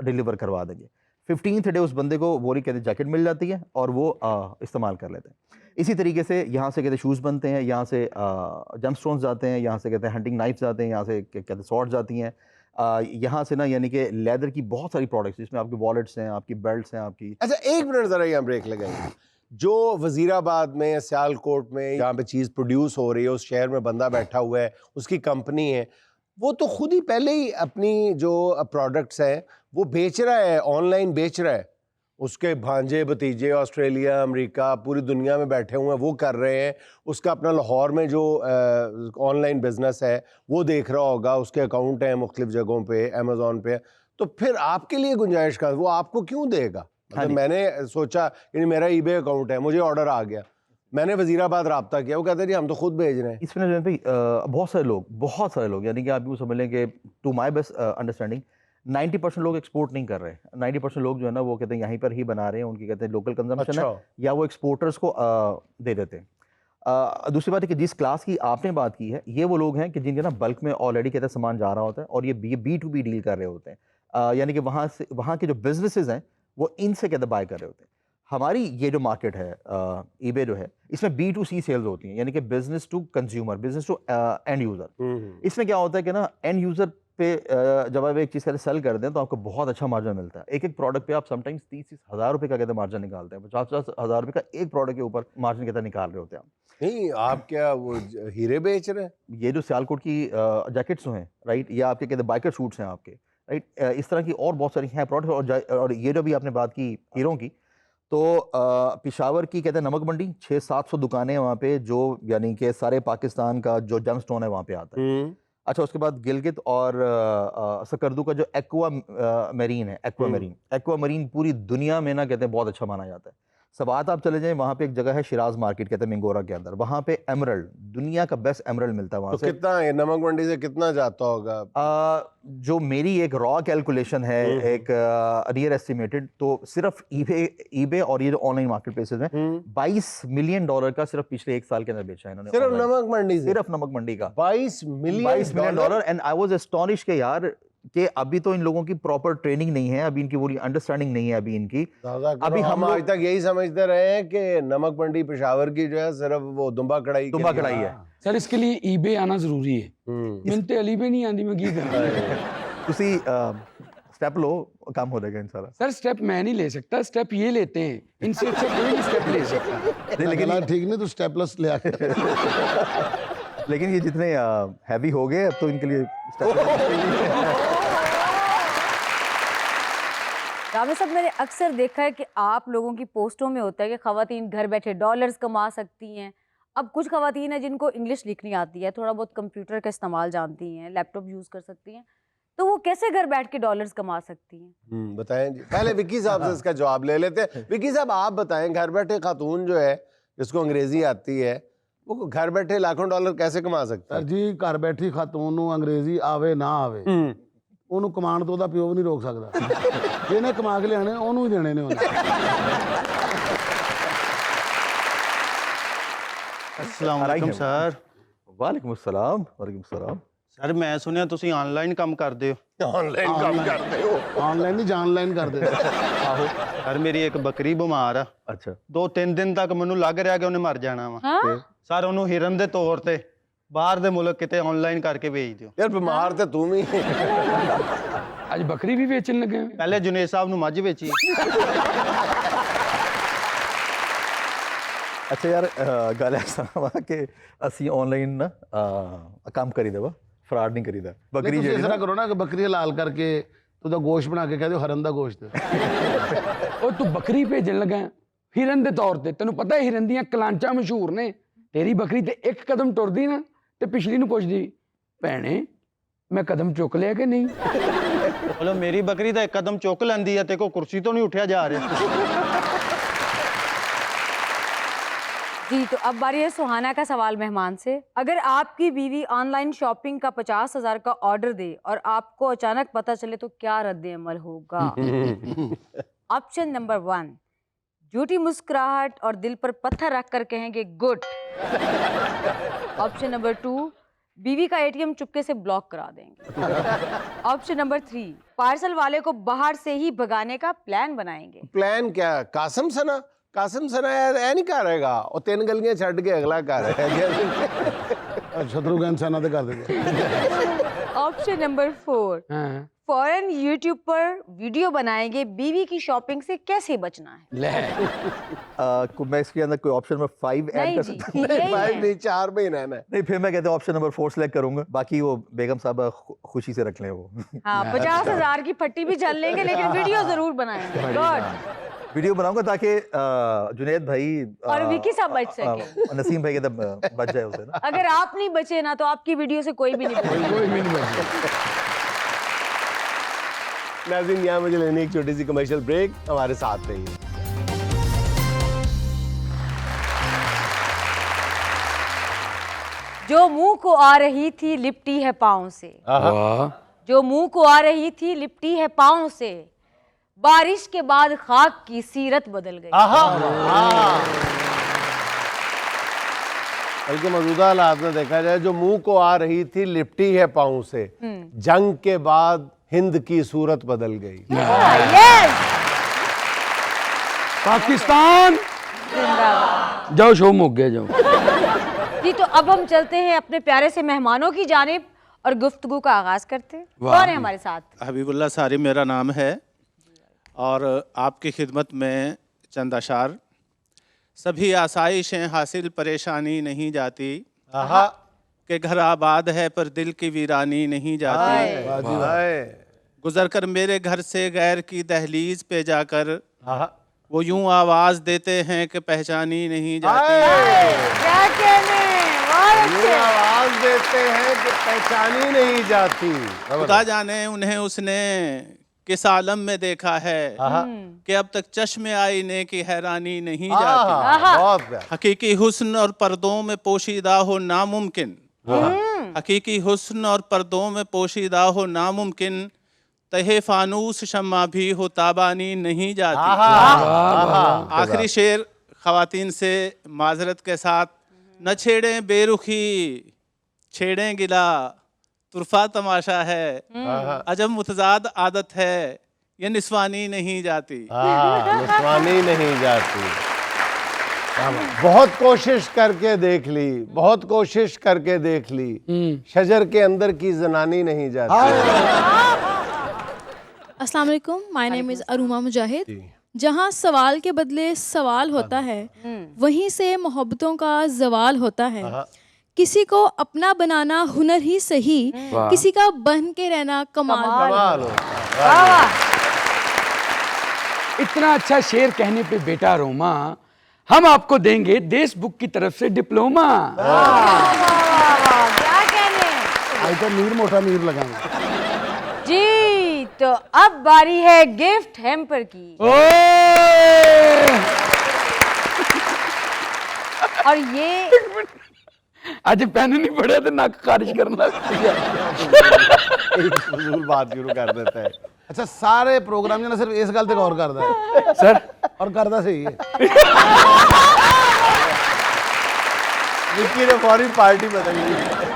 डिलीवर करवा देंगे 15th डे उस बंदे को वो कहते हैं जैकेट मिल जाती है और वो इस्तेमाल कर लेते हैं इसी तरीके से यहाँ से कहते शूज़ बनते हैं यहाँ से जंप स्टोन्स जाते हैं यहाँ से कहते हैं हंटिंग नाइफ्स जाते हैं यहाँ से कहते हैं सॉर्ड जाती हैं यहाँ से ना यानी कि लेदर की बहुत सारी प्रोडक्ट्स जिसमें आपकी वॉलेट्स हैं आपकी बेल्ट्स हैं आपकी अच्छा एक मिनट जरा यहाँ ब्रेक लगाएंगे जो वजीराबाद में सियालकोट में जहाँ पे चीज़ प्रोड्यूस हो रही है उस शहर में बंदा बैठा हुआ है उसकी कंपनी है वो तो खुद ही पहले ही अपनी जो प्रोडक्ट्स हैं वो बेच रहा है ऑनलाइन बेच रहा है उसके भांजे भतीजे ऑस्ट्रेलिया अमेरिका पूरी दुनिया में बैठे हुए हैं वो कर रहे हैं उसका अपना लाहौर में जो ऑनलाइन बिजनेस है वो देख रहा होगा उसके अकाउंट हैं मुख्तलिफ जगहों पे अमेज़ॉन पे तो फिर आपके लिए गुंजाइश का वो आपको क्यों देगा मतलब मैंने सोचा यानी मेरा ईबे अकाउंट है मुझे ऑर्डर आ गया मैंने वजीराबाद राब्ता किया वो कहते हैं हम तो खुद भेज रहे हैं इसमें जो है बहुत सारे लोग यानी कि आप यूँ समझ लें कि टू माई बेस्ट अंडरस्टैंडिंग 90% लोग एक्सपोर्ट नहीं कर रहे 90% लोग जो है ना वो कहते हैं यहीं पर ही बना रहे हैं उनकी कहते हैं लोकल कंजम्पशन है या वो एक्सपोर्टर्स को दे देते हैं दूसरी बात है कि जिस क्लास की आपने बात की है ये वो लोग हैं कि जिनके ना बल्क में ऑलरेडी कहते हैं सामान जा रहा होता है और ये B2B डील कर रहे होते हैं यानी कि वहाँ के जो बिजनेसेस हैं वो इनसे कहते बाय कर रहे होते हैं हमारी ये जो मार्केट है ईबे जो है इसमें B2C सेल्स होती हैं यानी कि business to consumer business to end user इसमें क्या होता है कि ना एंड यूज़र पे जब आप एक चीज़ सेल करते हैं तो आपको बहुत अच्छा मार्जिन मिलता है। एक एक प्रोडक्ट पे आप समटाइम्स 30-30 हज़ार रुपये का कहते हैं मार्जिन निकालते हैं। 50-50 हज़ार रुपये का एक प्रोडक्ट के ऊपर मार्जिन कहते हैं निकाल रहे होते हैं आप। नहीं, आप क्या वो हीरे बेच रहे हैं? ये जो सियालकोट की जैकेट्स हैं, राइट, ये आपके कहते हैं बाइकर सूट्स हैं आपके, राइट, इस तरह की और बहुत सारी हैं प्रोडक्ट। और ये जो भी आपने बात की हीरों की, तो पेशावर की कहते हैं नमक मंडी 600-700 दुकानें हैं वहाँ पे, जो यानी कि सारे पाकिस्तान का जो जेम स्टोन है वहाँ पे आता है। अच्छा, उसके बाद गिलगित और सकरदू का जो एक्वा मरीन है, एक्वा मरीन पूरी दुनिया में ना कहते हैं बहुत अच्छा माना जाता है। सवात आप चले जाएं, वहाँ पे एक जगह है शिराज मार्केट कहते हैं मिंगोरा के अंदर, वहाँ पे एमरल्ड, दुनिया का बेस्ट एमरल्ड मिलता है वहाँ तो से। कितना है नमक मंडी से कितना जाता होगा? जो मेरी एक रॉ कैलकुलेशन है, एक रियर एस्टिमेटेड, तो सिर्फ ईबे और ये जो ऑनलाइन मार्केट प्लेसेस में $22 मिलियन का सिर्फ पिछले 1 साल के अंदर बेचा है इन्होंने। सिर्फ online। नमक मंडी से? सिर्फ नमक मंडी का $22 million. And I was astonish के यार कि अभी तो इन लोगों की प्रॉपर ट्रेनिंग नहीं है, अभी इनकी पूरी अंडरस्टैंडिंग नहीं है अभी इनकी। अभी हम आज तक यही समझते रहे हैं कि नमक मंडी पेशावर की जो है सिर्फ वो दुम्बा कढ़ाई है। सर इसके लिए ईबे आना जरूरी है। मिनते अली पे नहीं आंदी, मैं की करा। तुसी स्टेप लो, काम हो जाएगा इंशाल्लाह। सर स्टेप मैं नहीं ले सकता, स्टेप ये लेते हैं, इनसे अच्छा कोई नहीं स्टेप ले सकता। लेकिन ठीक नहीं तो स्टेपलेस ले आके लेकिन ये जितने हैवी हो गए अब तो इनके लिए रामे साहब, मैंने अक्सर देखा है कि आप लोगों की पोस्टों में होता है कि खवातीन घर बैठे डॉलर्स कमा सकती हैं। अब कुछ खवातीन हैं जिनको इंग्लिश लिखनी आती है, थोड़ा बहुत कंप्यूटर का इस्तेमाल जानती हैं, लैपटॉप यूज़ कर सकती हैं, तो वो कैसे घर बैठ के डॉलर्स कमा सकती हैं? बताएं जी। पहले विक्की साहब से इसका जवाब ले लेते हैं। विक्की साहब आप बताएं, घर बैठे खातून जो है जिसको अंग्रेजी आती है वो घर बैठे लाखों डॉलर कैसे कमा सकता है? जी घर बैठी खातून ਨੂੰ अंग्रेजी आवे ना आवे ਉਹਨੂੰ ਕਮਾਉਣ ਤੋਂ ਉਹਦਾ ਪਿਓ ਵੀ ਨਹੀਂ ਰੋਕ ਸਕਦਾ। ਜਿਹਨੇ ਕਮਾ ਕੇ ਲਿਆਣੇ ਉਹਨੂੰ ਹੀ ਦੇਣੇ ਨੇ ਉਹਨੇ। अस्सलाम वालेकुम सर। वालेकुम अस्सलाम। वालेकुम अस्सलाम। सर मैं सुनिया तुसी ऑनलाइन काम करदे हो। ऑनलाइन काम करते हो? ऑनलाइन नहीं जानलाइन कर दे। आहो सर, मेरी एक बकरी बीमार आ। अच्छा। 2-3 दिन तक ਮੈਨੂੰ ਲੱਗ ਰਿਹਾ ਕਿ ਉਹਨੇ ਮਰ ਜਾਣਾ ਵਾ। ਸਰ ਉਹਨੂੰ ਹਿਰਨ ਦੇ ਤੌਰ ਤੇ ਬਾਹਰ ਦੇ ਮੁਲਕ ਕਿਤੇ ऑनलाइन ਕਰਕੇ ਭੇਜ ਦਿਓ। यार बीमार तो तुम ही। आज बकरी भी बेचने लगे हैं। ਪਹਿਲੇ जुनेद साहब ਨੂੰ ਮੱਝ ਵੇਚੀ। अच्छा यार, गल ऐसा वा कि असी ऑनलाइन ना काम करीदा वा, फ्रॉड नहीं करीदा। बकरी ਤੁਸੀਂ जेह्ड़ी ਇਸ ना ਤਰ੍ਹਾਂ ਕਰੋ ਨਾ ਕਿ ਬੱਕਰੀ ਹਲਾਲ ਕਰਕੇ ਉਹਦਾ ਗੋਸ਼ਤ ਬਣਾ ਕੇ ਕਹਿ ਦਿਓ ਹਰਨ ਦਾ ਗੋਸ਼ਤ। ਉਹ ਤੂੰ ਬੱਕਰੀ ਭੇਜਣ ਲੱਗਾ ਹਿਰਨ ਦੇ ਤੌਰ ਤੇ, ਤੈਨੂੰ ਪਤਾ ਹੈ ਹਿਰਨ ਦੀਆਂ ਕਲਾਂਚਾਂ ਮਸ਼ਹੂਰ ਨੇ। ਤੇਰੀ ਬੱਕਰੀ ਤੇ ਇੱਕ ਕਦਮ ਟੁਰਦੀ ਨਾ ਤੇ ਪਿਛਲੀ ਨੂੰ ਪੁੱਛਦੀ, ਭੈਣੇ ਮੈਂ ਕਦਮ ਚੁੱਕ ਲਿਆ ਕਿ ਨਹੀਂ? बोलो मेरी बकरी तो एक कदम चुक लेंदी है, ते को कुर्सी तो नहीं उठिया जा रहा। जी, तो अब बारी है सुहाना का सवाल मेहमान से। अगर आपकी बीवी ऑनलाइन शॉपिंग का 50,000 का ऑर्डर दे और आपको अचानक पता चले तो क्या रद्द अमल होगा? ऑप्शन नंबर 1, झूठी मुस्कुराहट और दिल पर पत्थर रखकर कहेंगे गुड। ऑप्शन नंबर 2, बीवी का एटीएम चुपके से ब्लॉक करा देंगे। ऑप्शन नंबर 3, पार्सल वाले को बाहर से ही भगाने का प्लान बनाएंगे। प्लान क्या? कासम सना यार ऐ नहीं करेगा और 3 गलियां छड़ के अगला कर शत्रुघ्न सेना ते कर देंगे। ऑप्शन नंबर 4, फौरन यूट्यूब पर वीडियो बनाएंगे बीवी की शॉपिंग से कैसे बचना है। ले मैं इसके अंदर कोई ऑप्शन नंबर 5 ऐड नहीं कर जी, सकता हूँ? यही है। नहीं 4 में ही रहना है। नहीं, फिर मैं कहता हूँ ऑप्शन नंबर 4 सेलेक्ट करूंगा। बाकी वो बेगम साहब खुशी से रख लें वो। हाँ, 50,000 की पट्टी भी झल लेंगे लेकिन वीडियो जरूर बनाएंगे। गुड। वीडियो बनाऊंगा ताकि जुनेद भाई और विकी साहब बच सके। नसीम भाई के बच जाए उसे ना। अगर आप नहीं बचे ना तो आपकी वीडियो से कोई भी नहीं बचेगा। कोई भी नहीं बचेगा। नाज़रीन, यहाँ मुझे लेनी एक छोटी सी कमर्शियल ब्रेक, हमारे साथ रहिए। जो मुंह को आ रही थी लिपटी है पाँव से, जो मुंह को आ रही थी लिपटी है पाँव से, बारिश के बाद खाक की सीरत बदल गई। बल्कि मौजूदा हालात में देखा जाए, जो मुंह को आ रही थी लिपटी है पाँव से, जंग के बाद हिंद की सूरत बदल गई। यस, पाकिस्तान जिंदाबाद। जाओ, शो मुक गया, जाओ। जी, तो अब हम चलते हैं अपने प्यारे से मेहमानों की जानिब और गुफ्तगू का आगाज करते हैं। कौन है हमारे साथ? हबीबुल्लाह सारी मेरा नाम है और आपकी खिदमत में चंद अशार। सभी आसाइशें हासिल परेशानी नहीं जाती, कि घर आबाद है पर दिल की वीरानी नहीं जाती। गुजर कर मेरे घर से गैर की दहलीज पे जाकर वो यूं आवाज देते हैं कि पहचानी नहीं जाती। क्या कहने, बहुत अच्छे। आवाज देते हैं कि पहचानी नहीं जाती। खुदा जाने उन्हें उसने किस आलम में देखा है कि अब तक चश्मे आईने की हैरानी नहीं जाती। बहुत प्यारा। हकीकी हुस्न और पर्दों में पोशीदा हो नामुमकिन, हकीकी हुस्न और पर्दों में पोशीदा हो नामुमकिन, तहे फानूस शम्मा भी हो ताबानी नहीं जाती। आखिरी शेर खवातीन से माजरत के साथ, न छेड़ें बेरुखी छेड़ें गिला, तुरफा तमाशा है अजब मुतजाद आदत है, ये निस्वानी नहीं जाती। निस्वानी नहीं जाती। बहुत कोशिश करके देख ली, बहुत कोशिश करके देख ली, शजर के अंदर की जनानी नहीं जाती। अस्सलाम वालेकुम, माय नेम इज़ अरूमा मुजाहिद। जहाँ सवाल के बदले सवाल होता है, वहीं से मोहब्बतों का जवाल होता है। किसी को अपना बनाना हुनर ही सही, किसी का बन के रहना कमाल। इतना अच्छा शेर कहने पे बेटा रोमा, हम आपको देंगे देश बुक की तरफ से डिप्लोमा। क्या कहने आज तो मीर मोटा मीर लगाएंगे जी। तो अब बारी है गिफ्ट हैम्पर की। और ये आज पेन नहीं पड़ा तो नाक खारिज करना एक फजूल बात शुरू कर देता है। अच्छा, सारे प्रोग्राम में ना सिर्फ इस गल ते गौर करदा है सर, और करदा सही है। विक्की ने फौरी पार्टी बताई।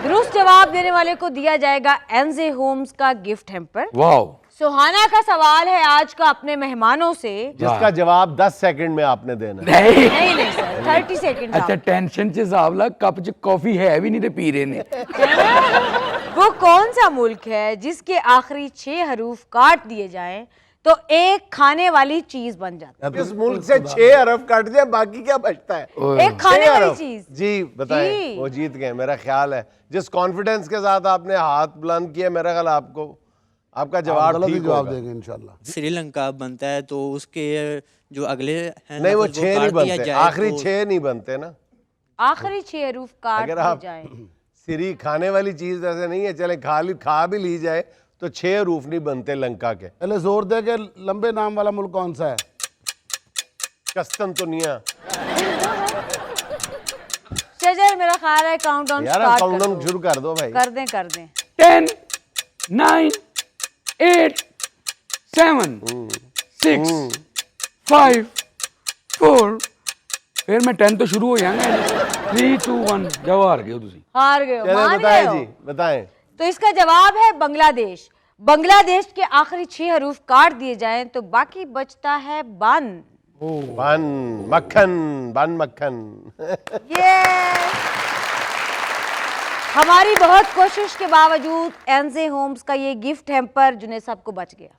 दुरुस्त जवाब देने वाले को दिया जाएगा एनजे होम्स का गिफ्ट हैम्पर। वाह। सुहाना का सवाल है आज का अपने मेहमानों से, जिसका जवाब 10 सेकंड में आपने देना है। नहीं सर, 30 सेकंड। अच्छा, टेंशन च सावला कप च कॉफी है भी नहीं ते पी रहे ने। वो कौन सा मुल्क है जिसके आखिरी 6 हरूफ काट दिए जाएं तो एक खाने वाली चीज बन जाती है? इस मुल्क से 6 अरब कट जाए, बाकी क्या बचता है? एक खाने 6 वाली अरब। चीज। जी बताएं। जी। वो जीत गए मेरा ख्याल है। जिस कॉन्फिडेंस के साथ आपने हाथ बुलंद किया, मेरा ख्याल आपको आपका जवाब ठीक जवाब होगा। देंगे इंशाल्लाह। श्रीलंका बनता है तो उसके जो अगले हैं नहीं, वो लफ्ज़ 6 नहीं काट दिया बनते, जाए आखिरी तो 6 नहीं बनते ना। आखिरी 6 हरूफ काट अगर दिए आप जाएं। सिरी खाने वाली चीज ऐसे नहीं है, चले खा भी ली जाए तो 6 हरूफ नहीं बनते लंका के। पहले जोर दे के लंबे नाम वाला मुल्क कौन सा है? कस्तनतुनिया। शजर, मेरा ख्याल है काउंटडाउन यार स्टार्ट काउंटडाउन शुरू कर दो भाई। कर दें 10 9 8 7 6 5 4 फिर मैं 10 तो शुरू हो जाएंगे। 3 2 1 जाओ, हार गए हो तुसी। हार गए हो, चले मान बताएं गए हो। जी, बताएं। तो इसका जवाब है बांग्लादेश। बांग्लादेश के आखिरी 6 हरूफ काट दिए जाएं तो बाकी बचता है बन। बन मक्खन, बन मक्खन। ये हमारी बहुत कोशिश के बावजूद एनजे होम्स का ये गिफ्ट हैम्पर जुनैद साहब को बच गया।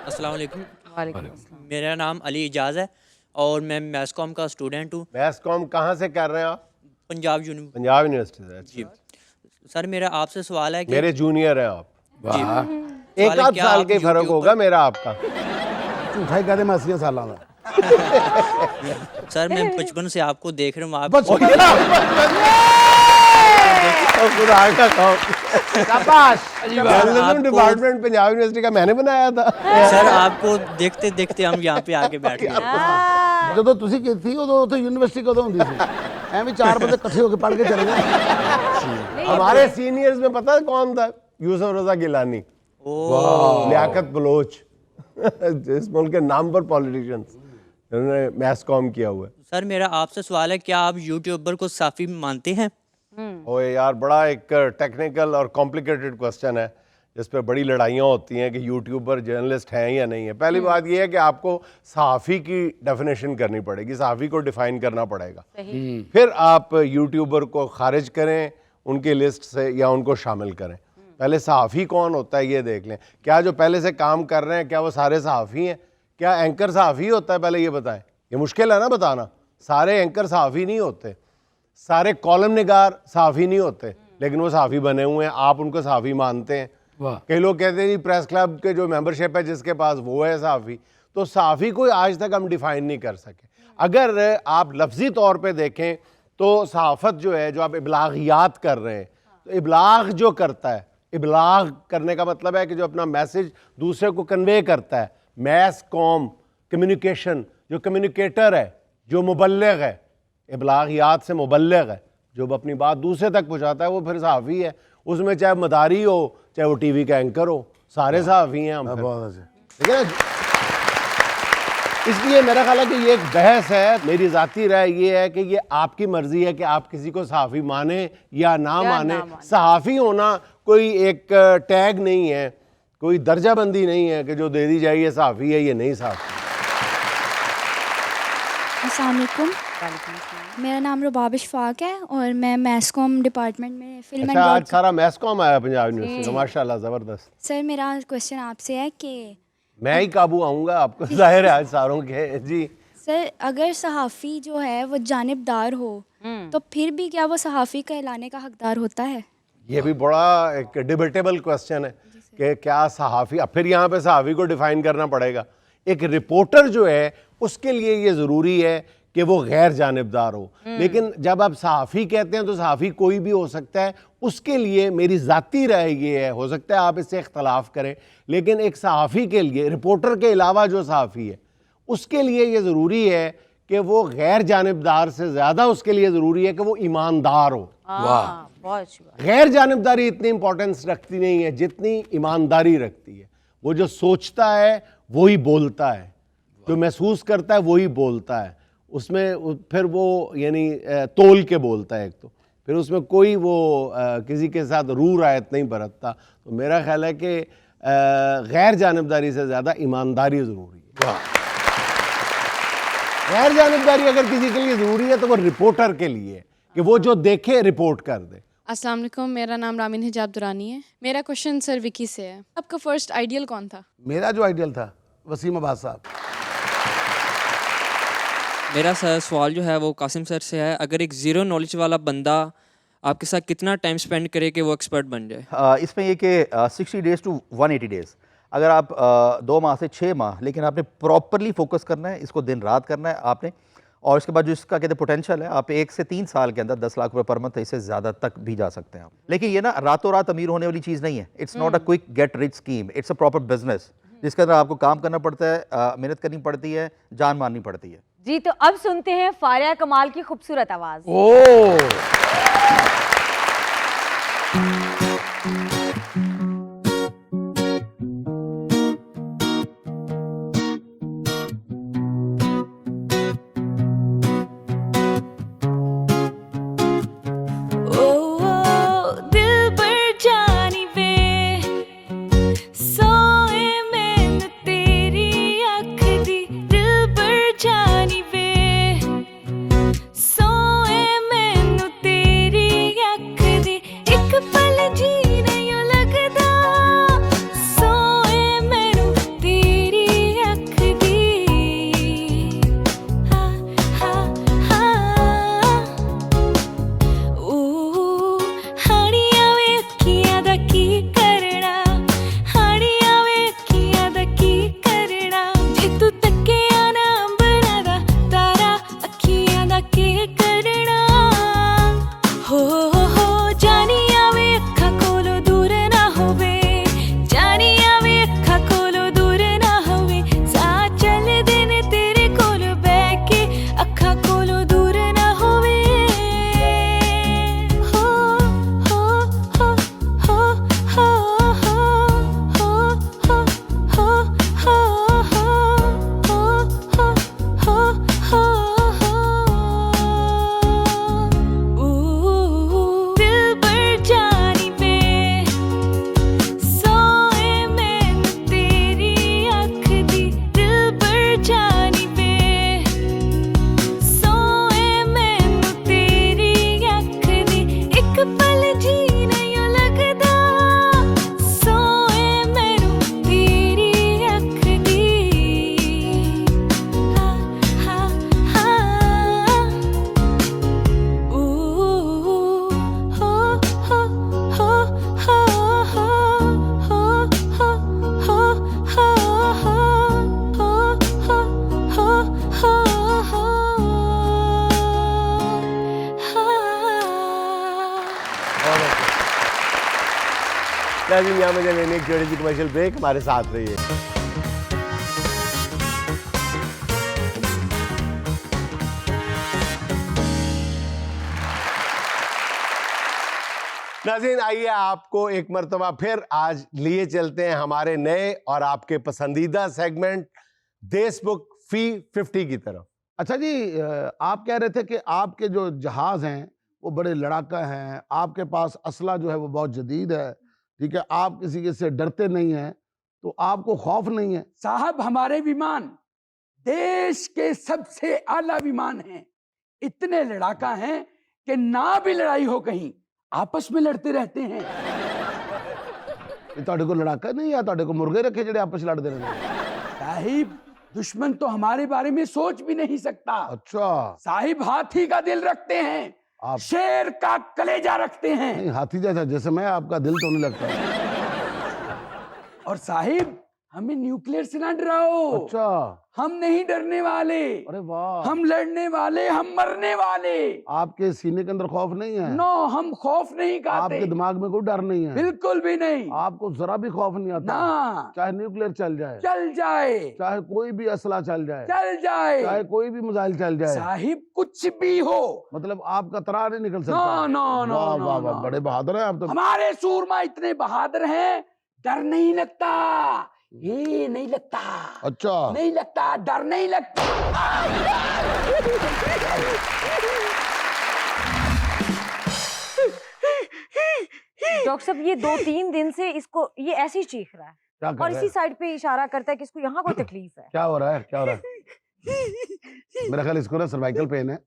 अस्सलाम वालेकुम। वालेकुम अस्सलाम। मेरा नाम अली इजाज है और मैं मैसकॉम का स्टूडेंट हूँ। मैसकॉम कहाँ से कर रहे हैं आप? पंजाब यूनिवर्सिटी। पंजाब यूनिवर्सिटी से। जी सर, मेरा आपसे सवाल है कि मेरे जूनियर हैं आप। जी, एक आध क्या साल आप के फर्क YouTube होगा मेरा आपका। झूठा ही कहते मैं 80 साल का। सर मैं बचपन से आपको देख रहा हूँ। आप जर्नलिज्म डिपार्टमेंट पंजाब यूनिवर्सिटी का मैंने बनाया था। सर आपको देखते देखते हम यहाँ पे आके बैठ गए। ਜਦੋਂ ਤੁਸੀਂ ਕੀਤੀ ਉਦੋਂ ਉੱਥੇ ਯੂਨੀਵਰਸਿਟੀ ਕਦੋਂ ਹੁੰਦੀ ਸੀ? ਐਵੇਂ 4 ਬੰਦੇ ਇਕੱਠੇ ਹੋ ਕੇ ਪੜ੍ਹ ਕੇ ਚਲੇ ਗਏ। हमारे सीनियर्स में पता है कौन था? यूसुफ रजा गिलानी, लियाकत बलोच, इस मुल्क के नाम पर पॉलिटिशियंस, उन्होंने मैस कॉम किया हुआ है। सर मेरा आपसे सवाल है, क्या आप यूट्यूबर को साफी मानते हैं? ओए यार, बड़ा एक टेक्निकल और कॉम्प्लिकेटेड क्वेश्चन है जिस पर बड़ी लड़ाइयाँ होती हैं कि यूट्यूबर जर्नलिस्ट हैं या नहीं है। पहली बात यह है कि आपको सहाफ़ी की डेफिनेशन करनी पड़ेगी, सहाफ़ी को डिफ़ाइन करना पड़ेगा। फिर आप यूट्यूबर को खारिज करें, उनकी लिस्ट से या उनको शामिल करें। पहले सहाफ़ी कौन होता है ये देख लें। क्या जो पहले से काम कर रहे हैं क्या वो सारे सहाफ़ी हैं? क्या एंकर सहाफ़ी होता है? पहले ये बताएं। ये मुश्किल है ना बताना। सारे एंकर सहाफ़ी नहीं होते, सारे कॉलम निगार सहाफ़ी नहीं होते, लेकिन वो सहाफ़ी बने हुए हैं, आप उनको सहाफ़ी मानते हैं। कई लोग कहते हैं जी प्रेस क्लब के जो मेंबरशिप है जिसके पास वो है सहाफ़ी। तो सहाफ़ी को आज तक हम डिफ़ाइन नहीं कर सके। अगर आप लफ्ज़ी तौर पे देखें तो सहाफ़त जो है, जो आप इबलागियात कर रहे हैं, तो इबलाग जो करता है, इबलाग करने का मतलब है कि जो अपना मैसेज दूसरे को कन्वे करता है, मैस कॉम कम्युनिकेशन, जो कम्युनिकेटर है, जो मुबल्लिग है, इबलागियात से मुबल्लिग है, जो अपनी बात दूसरे तक पहुँचाता है, वो फिर सहाफ़ी है। उसमें चाहे मदारी हो चाहे वो टीवी का एंकर हो, सारे सहाफ़ी हैं हम। बहुत अच्छे। ठीक है ना? इसलिए मेरा ख्याल है कि ये एक बहस है। मेरी ज़ाती राय ये है कि ये आपकी मर्ज़ी है कि आप किसी को सहाफ़ी माने या ना माने। सहाफ़ी होना कोई एक टैग नहीं है, कोई दर्जाबंदी नहीं है कि जो दे दी जाए ये सहाफ़ी है ये नहीं सहाफ़ी। अस्सलाम वालेकुम, मेरा नाम रुबाब इशफाक है और मैं मैस कॉम डिपार्टमेंट में फिल्म अच्छा, आज सारा मैस कॉम आया पंजाब यूनिवर्सिटी का, माशाल्लाह ज़बरदस्त। सर मेरा क्वेश्चन आपसे है कि मैं ही काबू आऊँगा, आपको जाहिर है आज सारों के। जी सर, अगर सहाफ़ी जो है वो जानिबदार हो तो फिर भी क्या वो सहाफ़ी कहलाने का हकदार होता है? ये भी बड़ा एक डिबेटेबल क्वेश्चन है कि क्या सहाफ़ी, अब फिर यहाँ पे सहाफ़ी को डिफ़ाइन करना पड़ेगा। एक रिपोर्टर जो है उसके लिए ये ज़रूरी है कि वो गैर जानिबदार हो, लेकिन जब आप सहाफ़ी कहते हैं तो सहाफ़ी कोई भी हो सकता है। उसके लिए मेरी ज़ाती राय ये है, हो सकता है आप इससे इख्तलाफ करें, लेकिन एक सहाफ़ी के लिए, रिपोर्टर के अलावा जो सहाफ़ी है उसके लिए ये ज़रूरी है कि वो गैर जानिबदार से ज़्यादा उसके लिए ज़रूरी है कि वो ईमानदार हो। वाह, बहुत अच्छी बात। गैर जानिबदारी इतनी इंपॉर्टेंस रखती नहीं है जितनी ईमानदारी रखती है। वो जो सोचता है वही बोलता है, जो महसूस करता है वही बोलता है। उसमें फिर वो यानी तोल के बोलता है एक तो, फिर उसमें कोई वो किसी के साथ रू रायत नहीं बरतता। तो मेरा ख्याल है कि गैर जानिबदारी से ज़्यादा ईमानदारी ज़रूरी है। गैर जानिबदारी अगर किसी के लिए ज़रूरी है तो वो रिपोर्टर के लिए है कि वो जो देखे रिपोर्ट कर दे। अस्सलाम वालेकुम, मेरा नाम रामीन हिजाब दुरानी है। मेरा क्वेश्चन सर विकी से है, आपका फर्स्ट आइडियल कौन था? मेरा जो आइडियल था वसीम अब्बास साहब। मेरा सवाल जो है वो कासिम सर से है। अगर एक ज़ीरो नॉलेज वाला बंदा आपके साथ कितना टाइम स्पेंड करे कि वो एक्सपर्ट बन जाए? इसमें ये कि 60 डेज़ टू 180 डेज़, अगर आप 2 माह से 6 माह, लेकिन आपने प्रॉपरली फोकस करना है, इसको दिन रात करना है आपने। और इसके बाद जो इसका कहते हैं पोटेंशियल है, आप 1 से 3 साल के अंदर 10 लाख रुपए पर मंथ, इससे ज़्यादा तक भी जा सकते हैं आप। लेकिन ये ना रातों रात अमीर होने वाली चीज़ नहीं है। It's not a quick get rich scheme, it's a proper business जिसके अंदर आपको काम करना पड़ता है, मेहनत करनी पड़ती है, जान मारनी पड़ती है। जी, तो अब सुनते हैं फारिया कमाल की खूबसूरत आवाज। सोए मैनू तेरी नाज़रीन, यहाँ मुझे लेने एक छोटी सी कमर्शियल ब्रेक, हमारे साथ रहिए। नाज़रीन, आइए आपको एक मर्तबा फिर आज लिए चलते हैं हमारे नए और आपके पसंदीदा सेगमेंट देशमुख फी 50 की तरफ। अच्छा जी, आप कह रहे थे कि आपके जो जहाज हैं वो बड़े लड़ाका हैं, आपके पास असला जो है वो बहुत जदीद है, ठीक है, आप किसी से डरते नहीं हैं, तो आपको खौफ नहीं है? साहब, हमारे विमान देश के सबसे आला विमान हैं, इतने लड़ाका हैं कि ना भी लड़ाई हो कहीं आपस में लड़ते रहते हैं। ਤੁਹਾਡੇ को लड़ाका नहीं है, ਤੁਹਾਡੇ को मुर्गे रखे ਜਿਹੜੇ आपस लड़ते रहते हैं? साहिब, दुश्मन तो हमारे बारे में सोच भी नहीं सकता। अच्छा साहिब, हाथी का दिल रखते हैं, आप शेर का कलेजा रखते हैं। नहीं, हाथी जैसा जैसे मैं, आपका दिल तो नहीं लगता। और साहिब, हमें न्यूक्लियर से ना डराओ। अच्छा, हम नहीं डरने वाले, अरे वाह, हम लड़ने वाले, हम मरने वाले। आपके सीने के अंदर खौफ नहीं है? नो, हम खौफ नहीं खाते। आपके दिमाग में कोई डर नहीं है? बिल्कुल भी नहीं। आपको जरा भी खौफ नहीं आता? ना, चाहे न्यूक्लियर चल जाए, चल जाए, चाहे कोई भी असला चल जाए, चल जाए, चाहे कोई भी मिसाइल चल जाए, साहिब कुछ भी हो, मतलब आपका तरा नहीं निकल सकता? नो नो नो वाह नो, वाह नो। वाह, बड़े बहादुर हैं आप तो। हमारे सूरमा इतने बहादुर हैं, डर नहीं लगता, ये नहीं लगता। अच्छा, नहीं लगता, डर नहीं लगता। डॉक्टर साहब, ये 2-3 दिन से इसको ये ऐसे ही चीख रहा है क्या कर और रहा इसी है? साइड पे इशारा करता है कि इसको यहाँ कोई तकलीफ है। क्या हो रहा है, क्या हो रहा है? मेरा ख्याल इसको ना सर्वाइकल पेन है,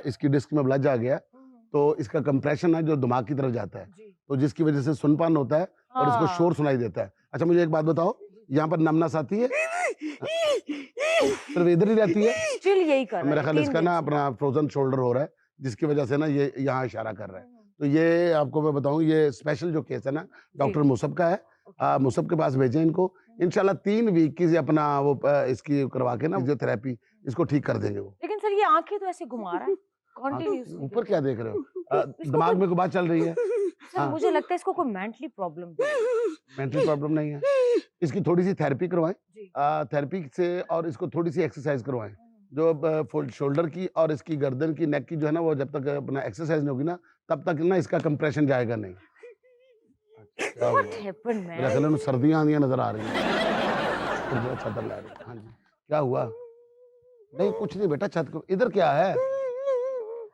इसकी डिस्क में ब्लड आ गया, तो इसका कंप्रेशन है जो दिमाग की तरफ जाता है, तो जिसकी वजह से सुनपान होता है और इसको शोर सुनाई देता है। अच्छा, मुझे एक बात बताओ, यहाँ पर नमनस आती है? सिर्फ इधर ही रहती है? स्टिल यही कर रहा है। मेरा ख्याल 3 इसका दिन ना से। अपना फ्रोजन शोल्डर हो रहा है, जिसकी वजह से ना ये यहाँ इशारा कर रहा है। तो ये आपको मैं बताऊं, ये स्पेशल जो केस है ना डॉक्टर मुसब का है, मुसब के पास भेजें इनको, इंशाल्लाह 3 वीक की अपना वो इसकी करवा के ना फिजियोथेरेपी इसको ठीक कर देंगे वो। लेकिन सर, ये आंखें तो ऐसे घुमा रहा है कंटिन्यूअसली। ऊपर क्या देख रहे हो? दिमाग में कोई बात चल रही है? सर, मुझे लगता है इसको कोई मेंटली प्रॉब्लम है। मेंटल प्रॉब्लम नहीं है, इसकी थोड़ी सी थेरेपी करवाएं, थेरेपी से, और इसको थोड़ी सी एक्सरसाइज करवाएं, जो शोल्डर की और इसकी गर्दन की, नेक की जो है ना, वो जब तक अपना एक्सरसाइज नहीं होगी ना, तब तक ना इसका कंप्रेशन जाएगा नहीं। What happened, man? मेरा ख्याल है सर्दियां आंधियां नजर आ रही हैं, चादर ला रही है। हाँ जी, क्या हुआ? नहीं कुछ नहीं बेटा, छत को इधर क्या है?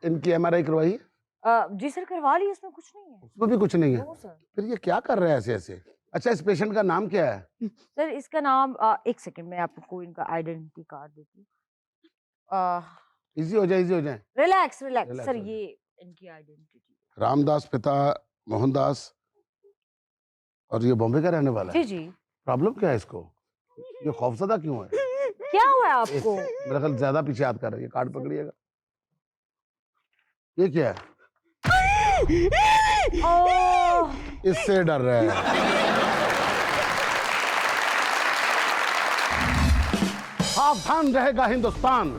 इनकी MRI करवाई? जी सर, करवा ली, उसमें कुछ नहीं है। उसमें भी कुछ नहीं है? No sir. फिर ये क्या कर रहे हैं ऐसे ऐसे? अच्छा, इस पेशेंट का नाम क्या है? सर, इसका नाम एक सेकंड में आपको इनका आइडेंटिटी कार्ड देती हूँ। इजी हो जाए, इजी हो जाए। रिलैक्स Relax रिलैक्स सर, हो जाए। ये इनकी आइडेंटिटी। रामदास पिता मोहनदास, और ये बॉम्बे का रहने वाला है? जी जी। प्रॉब्लम क्या है इसको? ये खौफजदा क्यों है? क्या हुआ है आपको? मेरा ख्याल ज्यादा पीछे याद कर रही है, कार्ड पकड़िएगा। ये क्या है? ओह, इससे डर रहा है। सावधान रहेगा हिंदुस्तान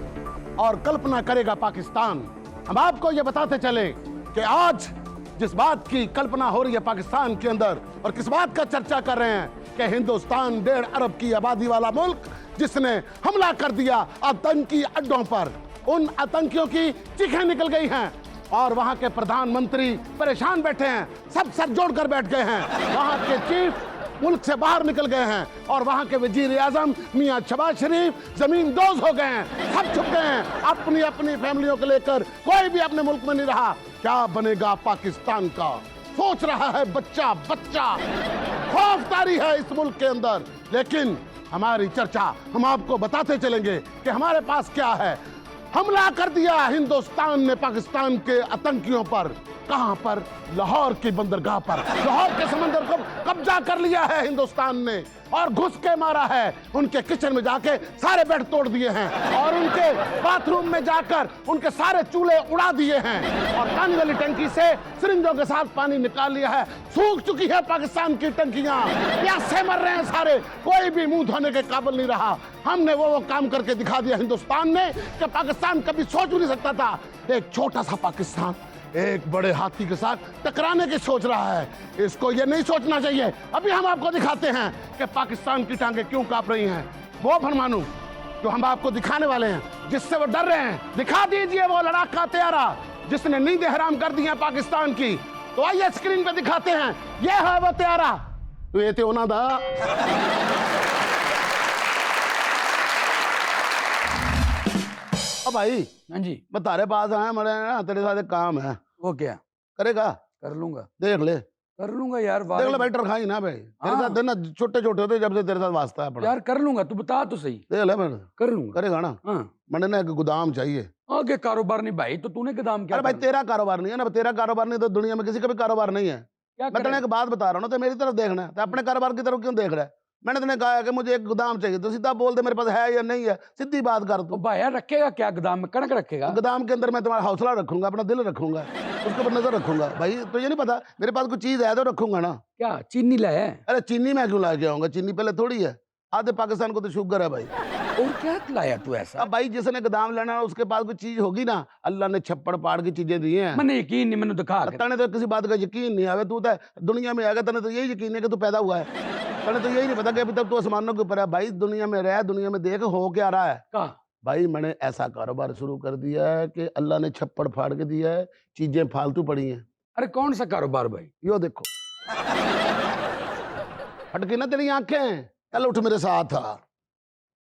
और कल्पना करेगा पाकिस्तान। हम आपको ये बताते चले कि आज जिस बात की कल्पना हो रही है पाकिस्तान के अंदर, और किस बात का चर्चा कर रहे हैं कि हिंदुस्तान 1.5 अरब की आबादी वाला मुल्क जिसने हमला कर दिया आतंकी अड्डों पर, उन आतंकियों की चीखें निकल गई हैं और वहां के प्रधानमंत्री परेशान बैठे हैं, सब सर जोड़कर बैठ गए हैं। वहां के चीफ मुल्क से बाहर निकल गए हैं और वहां के वजीर आजम मियां शहबाज शरीफ जमीन दोज हो गए हैं, सब छुप गए हैं अपनी अपनी फैमिलियों को लेकर, कोई भी अपने मुल्क में नहीं रहा। क्या बनेगा पाकिस्तान का, सोच रहा है बच्चा बच्चा। खौफदारी है इस मुल्क के अंदर, लेकिन हमारी चर्चा हम आपको बताते चलेंगे कि हमारे पास क्या है। हमला कर दिया हिंदुस्तान ने पाकिस्तान के आतंकियों पर। कहां पर? लाहौर की बंदरगाह पर। लाहौर के समंदर को कब्जा कर लिया है हिंदुस्तान ने और घुस के मारा है। उनके किचन में जाके सारे बेड तोड़ दिए हैं और उनके बाथरूम में जाकर उनके सारे चूल्हे उड़ा दिए हैं और पानी वाली टंकी से सिरिंजों के साथ पानी निकाल लिया है। सूख चुकी है पाकिस्तान की टंकियां, प्यासे मर रहे हैं सारे, कोई भी मुंह धोने के काबिल नहीं रहा। हमने वो काम करके दिखा दिया हिंदुस्तान ने कि पाकिस्तान कभी सोच भी नहीं सकता था। एक छोटा सा पाकिस्तान, एक बड़े हाथी के साथ टकराने की सोच रहा है। इसको ये नहीं सोचना चाहिए। अभी हम आपको दिखाते हैं कि पाकिस्तान की टांगे क्यों कांप रही हैं। वो परमाणु जो हम आपको दिखाने वाले हैं, जिससे वो डर रहे हैं, दिखा दीजिए वो लड़ाका तैयारा जिसने नींदें हराम कर दी हैं पाकिस्तान की। तो आइए स्क्रीन पे दिखाते हैं, ये है वो तैयारा। तो ये थे दा अब भाई, हाँ जी, मैं तारे पास आया, मेरे ना तेरे साथ एक काम है। वो क्या? करेगा? कर लूंगा, देख ले, कर लूंगा यार। देख ले भाई, टरखाई ना भाई। तेरे हाँ। साथ देना छोटे छोटे होते जब से तेरे साथ वास्ता है अपना। यार कर लूंगा, तू बता तो सही। देख ले, मैं कर लूंगा। करेगा ना? हाँ, मैंने ना एक गोदाम चाहिए। आगे कारोबार नहीं भाई, तो तूने गोदाम क्या अरे भाई करना? तेरा कारोबार नहीं है ना, तेरा कारोबार नहीं तो दुनिया में किसी का भी कारोबार नहीं है। क्या मैं तेने एक बात बता रहा हूँ ना, तो मेरी तरफ देखना है, तो अपने कारोबार की तरफ क्यों देख रहा है? मैंने तेने कहा है कि मुझे एक गोदाम चाहिए, तो सीधा बोल दे मेरे पास है या नहीं है, सीधी बात कर तू। भाई यार रखेगा क्या गोदाम में? कणक रखेगा? गोदाम के अंदर मैं तुम्हारा हौसला रखूंगा, अपना दिल रखूंगा, उसके ऊपर नजर रखूंगा। भाई तो ये नहीं पता मेरे पास कोई चीज है तो रखूंगा ना। क्या चीनी लाया है? अरे चीनी मैं क्यों ला के आऊंगा? चीनी पहले थोड़ी है, आधे पाकिस्तान को तो शुगर है भाई। और क्या लाया तू ऐसा? अब भाई जिसने गोदाम लेना है उसके पास कोई चीज होगी ना। अल्लाह ने छप्पड़ पाड़ की चीजें दी हैं। मैंने यकीन नहीं, मैंने दिखा के। तने तो किसी बात का यकीन नहीं आवे। तू तो दुनिया में आएगा, तने तो यही यकीन है कि तू पैदा हुआ है। तने तो यही नहीं पता कि अभी तक तू आसमानों के ऊपर है। भाई दुनिया में रह, दुनिया में देख हो क्या रहा है। कहाँ? भाई मैंने ऐसा कारोबार शुरू कर दिया है कि अल्लाह ने छप्पड़ फाड़ के दिया है, चीजें फालतू पड़ी हैं। अरे कौन सा कारोबार भाई? यो देखो, हटकी ना तेरी आंखें, चल उठ मेरे साथ।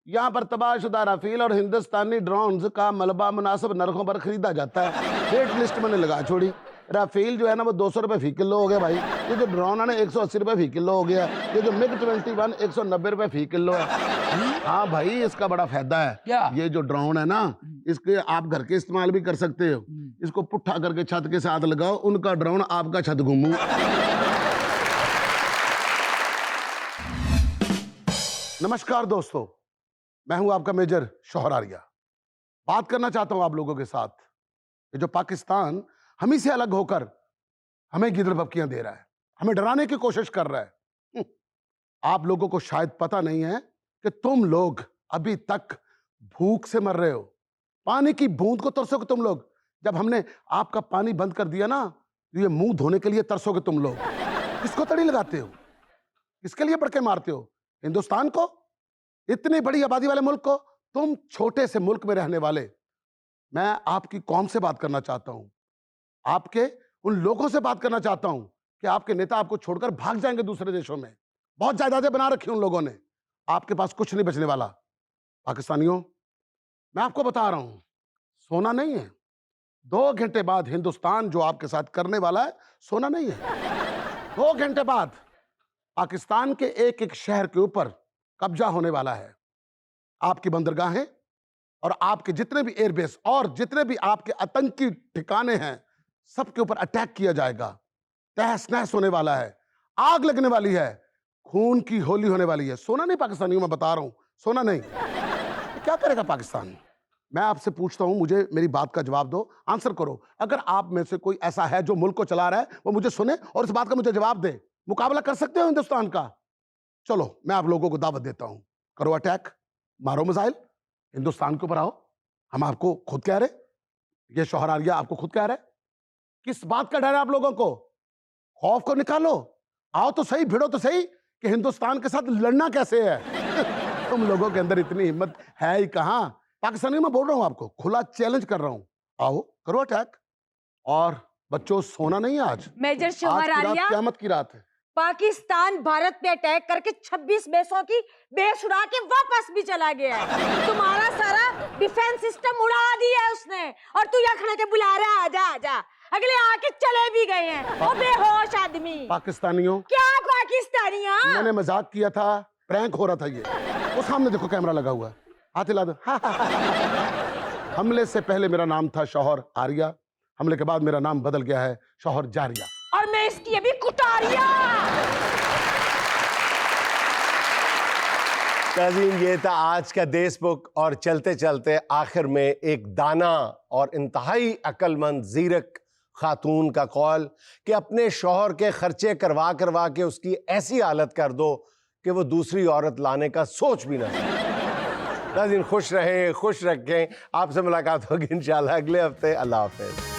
यहाँ पर तबाहशुदा राफेल और हिंदुस्तानी ड्रोन्स का मलबा मुनासिब नरखों पर खरीदा जाता है। रेट लिस्ट मैंने लगा छोड़ी। राफेल जो है ना वो 200 रुपये फी किलो हो गया भाई। ये जो ड्रोन है ना 180 रुपये फी किलो हो गया। ये जो मिग 21 190 रुपये फी किलो है। हाँ भाई, इसका बड़ा फायदा है। क्या? ये जो ड्रोन है ना, इसके आप घर के इस्तेमाल भी कर सकते हो। इसको पुट्ठा करके छत के साथ लगाओ, उनका ड्रोन आपका छत घूमू। नमस्कार दोस्तों, मैं हूं आपका मेजर शौहर आर्या। बात करना चाहता हूं आप लोगों के साथ कि जो पाकिस्तान हम ही से अलग होकर हमें गिदड़बक्कियां दे रहा है, हमें डराने की कोशिश कर रहा है। आप लोगों को शायद पता नहीं है कि तुम लोग अभी तक भूख से मर रहे हो। पानी की बूंद को तरसोगे तुम लोग। जब हमने आपका पानी बंद कर दिया ना, तो ये मुंह धोने के लिए तरसोगे तुम लोग। किसको तड़ी लगाते हो? किसके लिए बड़के मारते हो? हिंदुस्तान को, इतनी बड़ी आबादी वाले मुल्क को। तुम छोटे से मुल्क में रहने वाले। मैं आपकी कौम से बात करना चाहता हूं, आपके उन लोगों से बात करना चाहता हूं कि आपके नेता आपको छोड़कर भाग जाएंगे दूसरे देशों में। बहुत जायदादें बना रखी उन लोगों ने, आपके पास कुछ नहीं बचने वाला। पाकिस्तानियों, मैं आपको बता रहा हूं, सोना नहीं है। 2 घंटे बाद हिंदुस्तान जो आपके साथ करने वाला है, सोना नहीं है। 2 घंटे बाद पाकिस्तान के एक एक शहर के ऊपर कब्जा होने वाला है। आपकी बंदरगाहें और आपके जितने भी एयरबेस और जितने भी आपके आतंकी ठिकाने हैं, सबके ऊपर अटैक किया जाएगा। तहस नहस होने वाला है, आग लगने वाली है, खून की होली होने वाली है। सोना नहीं पाकिस्तानियों, मैं बता रहा हूं, सोना नहीं। तो क्या करेगा पाकिस्तान? मैं आपसे पूछता हूं, मुझे मेरी बात का जवाब दो, आंसर करो। अगर आप में से कोई ऐसा है जो मुल्क को चला रहा है, वो मुझे सुने और इस बात का मुझे जवाब दे। मुकाबला कर सकते हो हिंदुस्तान का? चलो मैं आप लोगों को दावत देता हूं, करो अटैक, मारो मिसाइल, हिंदुस्तान के ऊपर आओ। हम आपको खुद कह रहे, ये शौहर आर्या आपको खुद कह रहे, किस बात का डर है आप लोगों को? खौफ को निकालो, आओ तो सही, भिड़ो तो सही कि हिंदुस्तान के साथ लड़ना कैसे है। तुम लोगों के अंदर इतनी हिम्मत है ही कहां। पाकिस्तानी में बोल रहा हूं, आपको खुला चैलेंज कर रहा हूं, आओ करो अटैक। और बच्चों, सोना नहीं है आज। मेजर शौहर आर्या, क़यामत की रात है। पाकिस्तान भारत पे अटैक करके 26 बेसों की बेस उड़ा के वापस भी चला गया है। तुम्हारा सारा डिफेंस सिस्टम उड़ा दिया है उसने, और तू यहाँ खड़ा के बुला रहा है, आजा आजा। अगले आके चले भी गए हैं, वो बेहोश आदमी। पाकिस्तानियों, क्या पाकिस्तानियां? मैंने मजाक किया था, प्रैंक हो रहा था। ये वो सामने देखो कैमरा लगा हुआ है, हाथ हिला दो। हमले से पहले मेरा नाम था शौहर आर्या, हमले के बाद मेरा नाम बदल गया है शौहर जारिया। और मैं इसकी अभी कुटारिया। नाज़रीन, ये था आज का देशबुक। और चलते चलते आखिर में एक दाना और इंतहाई अक्लमंद ज़ीरक खातून का कौल कि अपने शौहर के खर्चे करवा करवा के उसकी ऐसी हालत कर दो कि वो दूसरी औरत लाने का सोच भी ना सके। नाज़रीन, खुश रहें, खुश रखें। आपसे मुलाकात होगी इंशाल्लाह अगले हफ्ते। अल्लाह हाफ़िज़।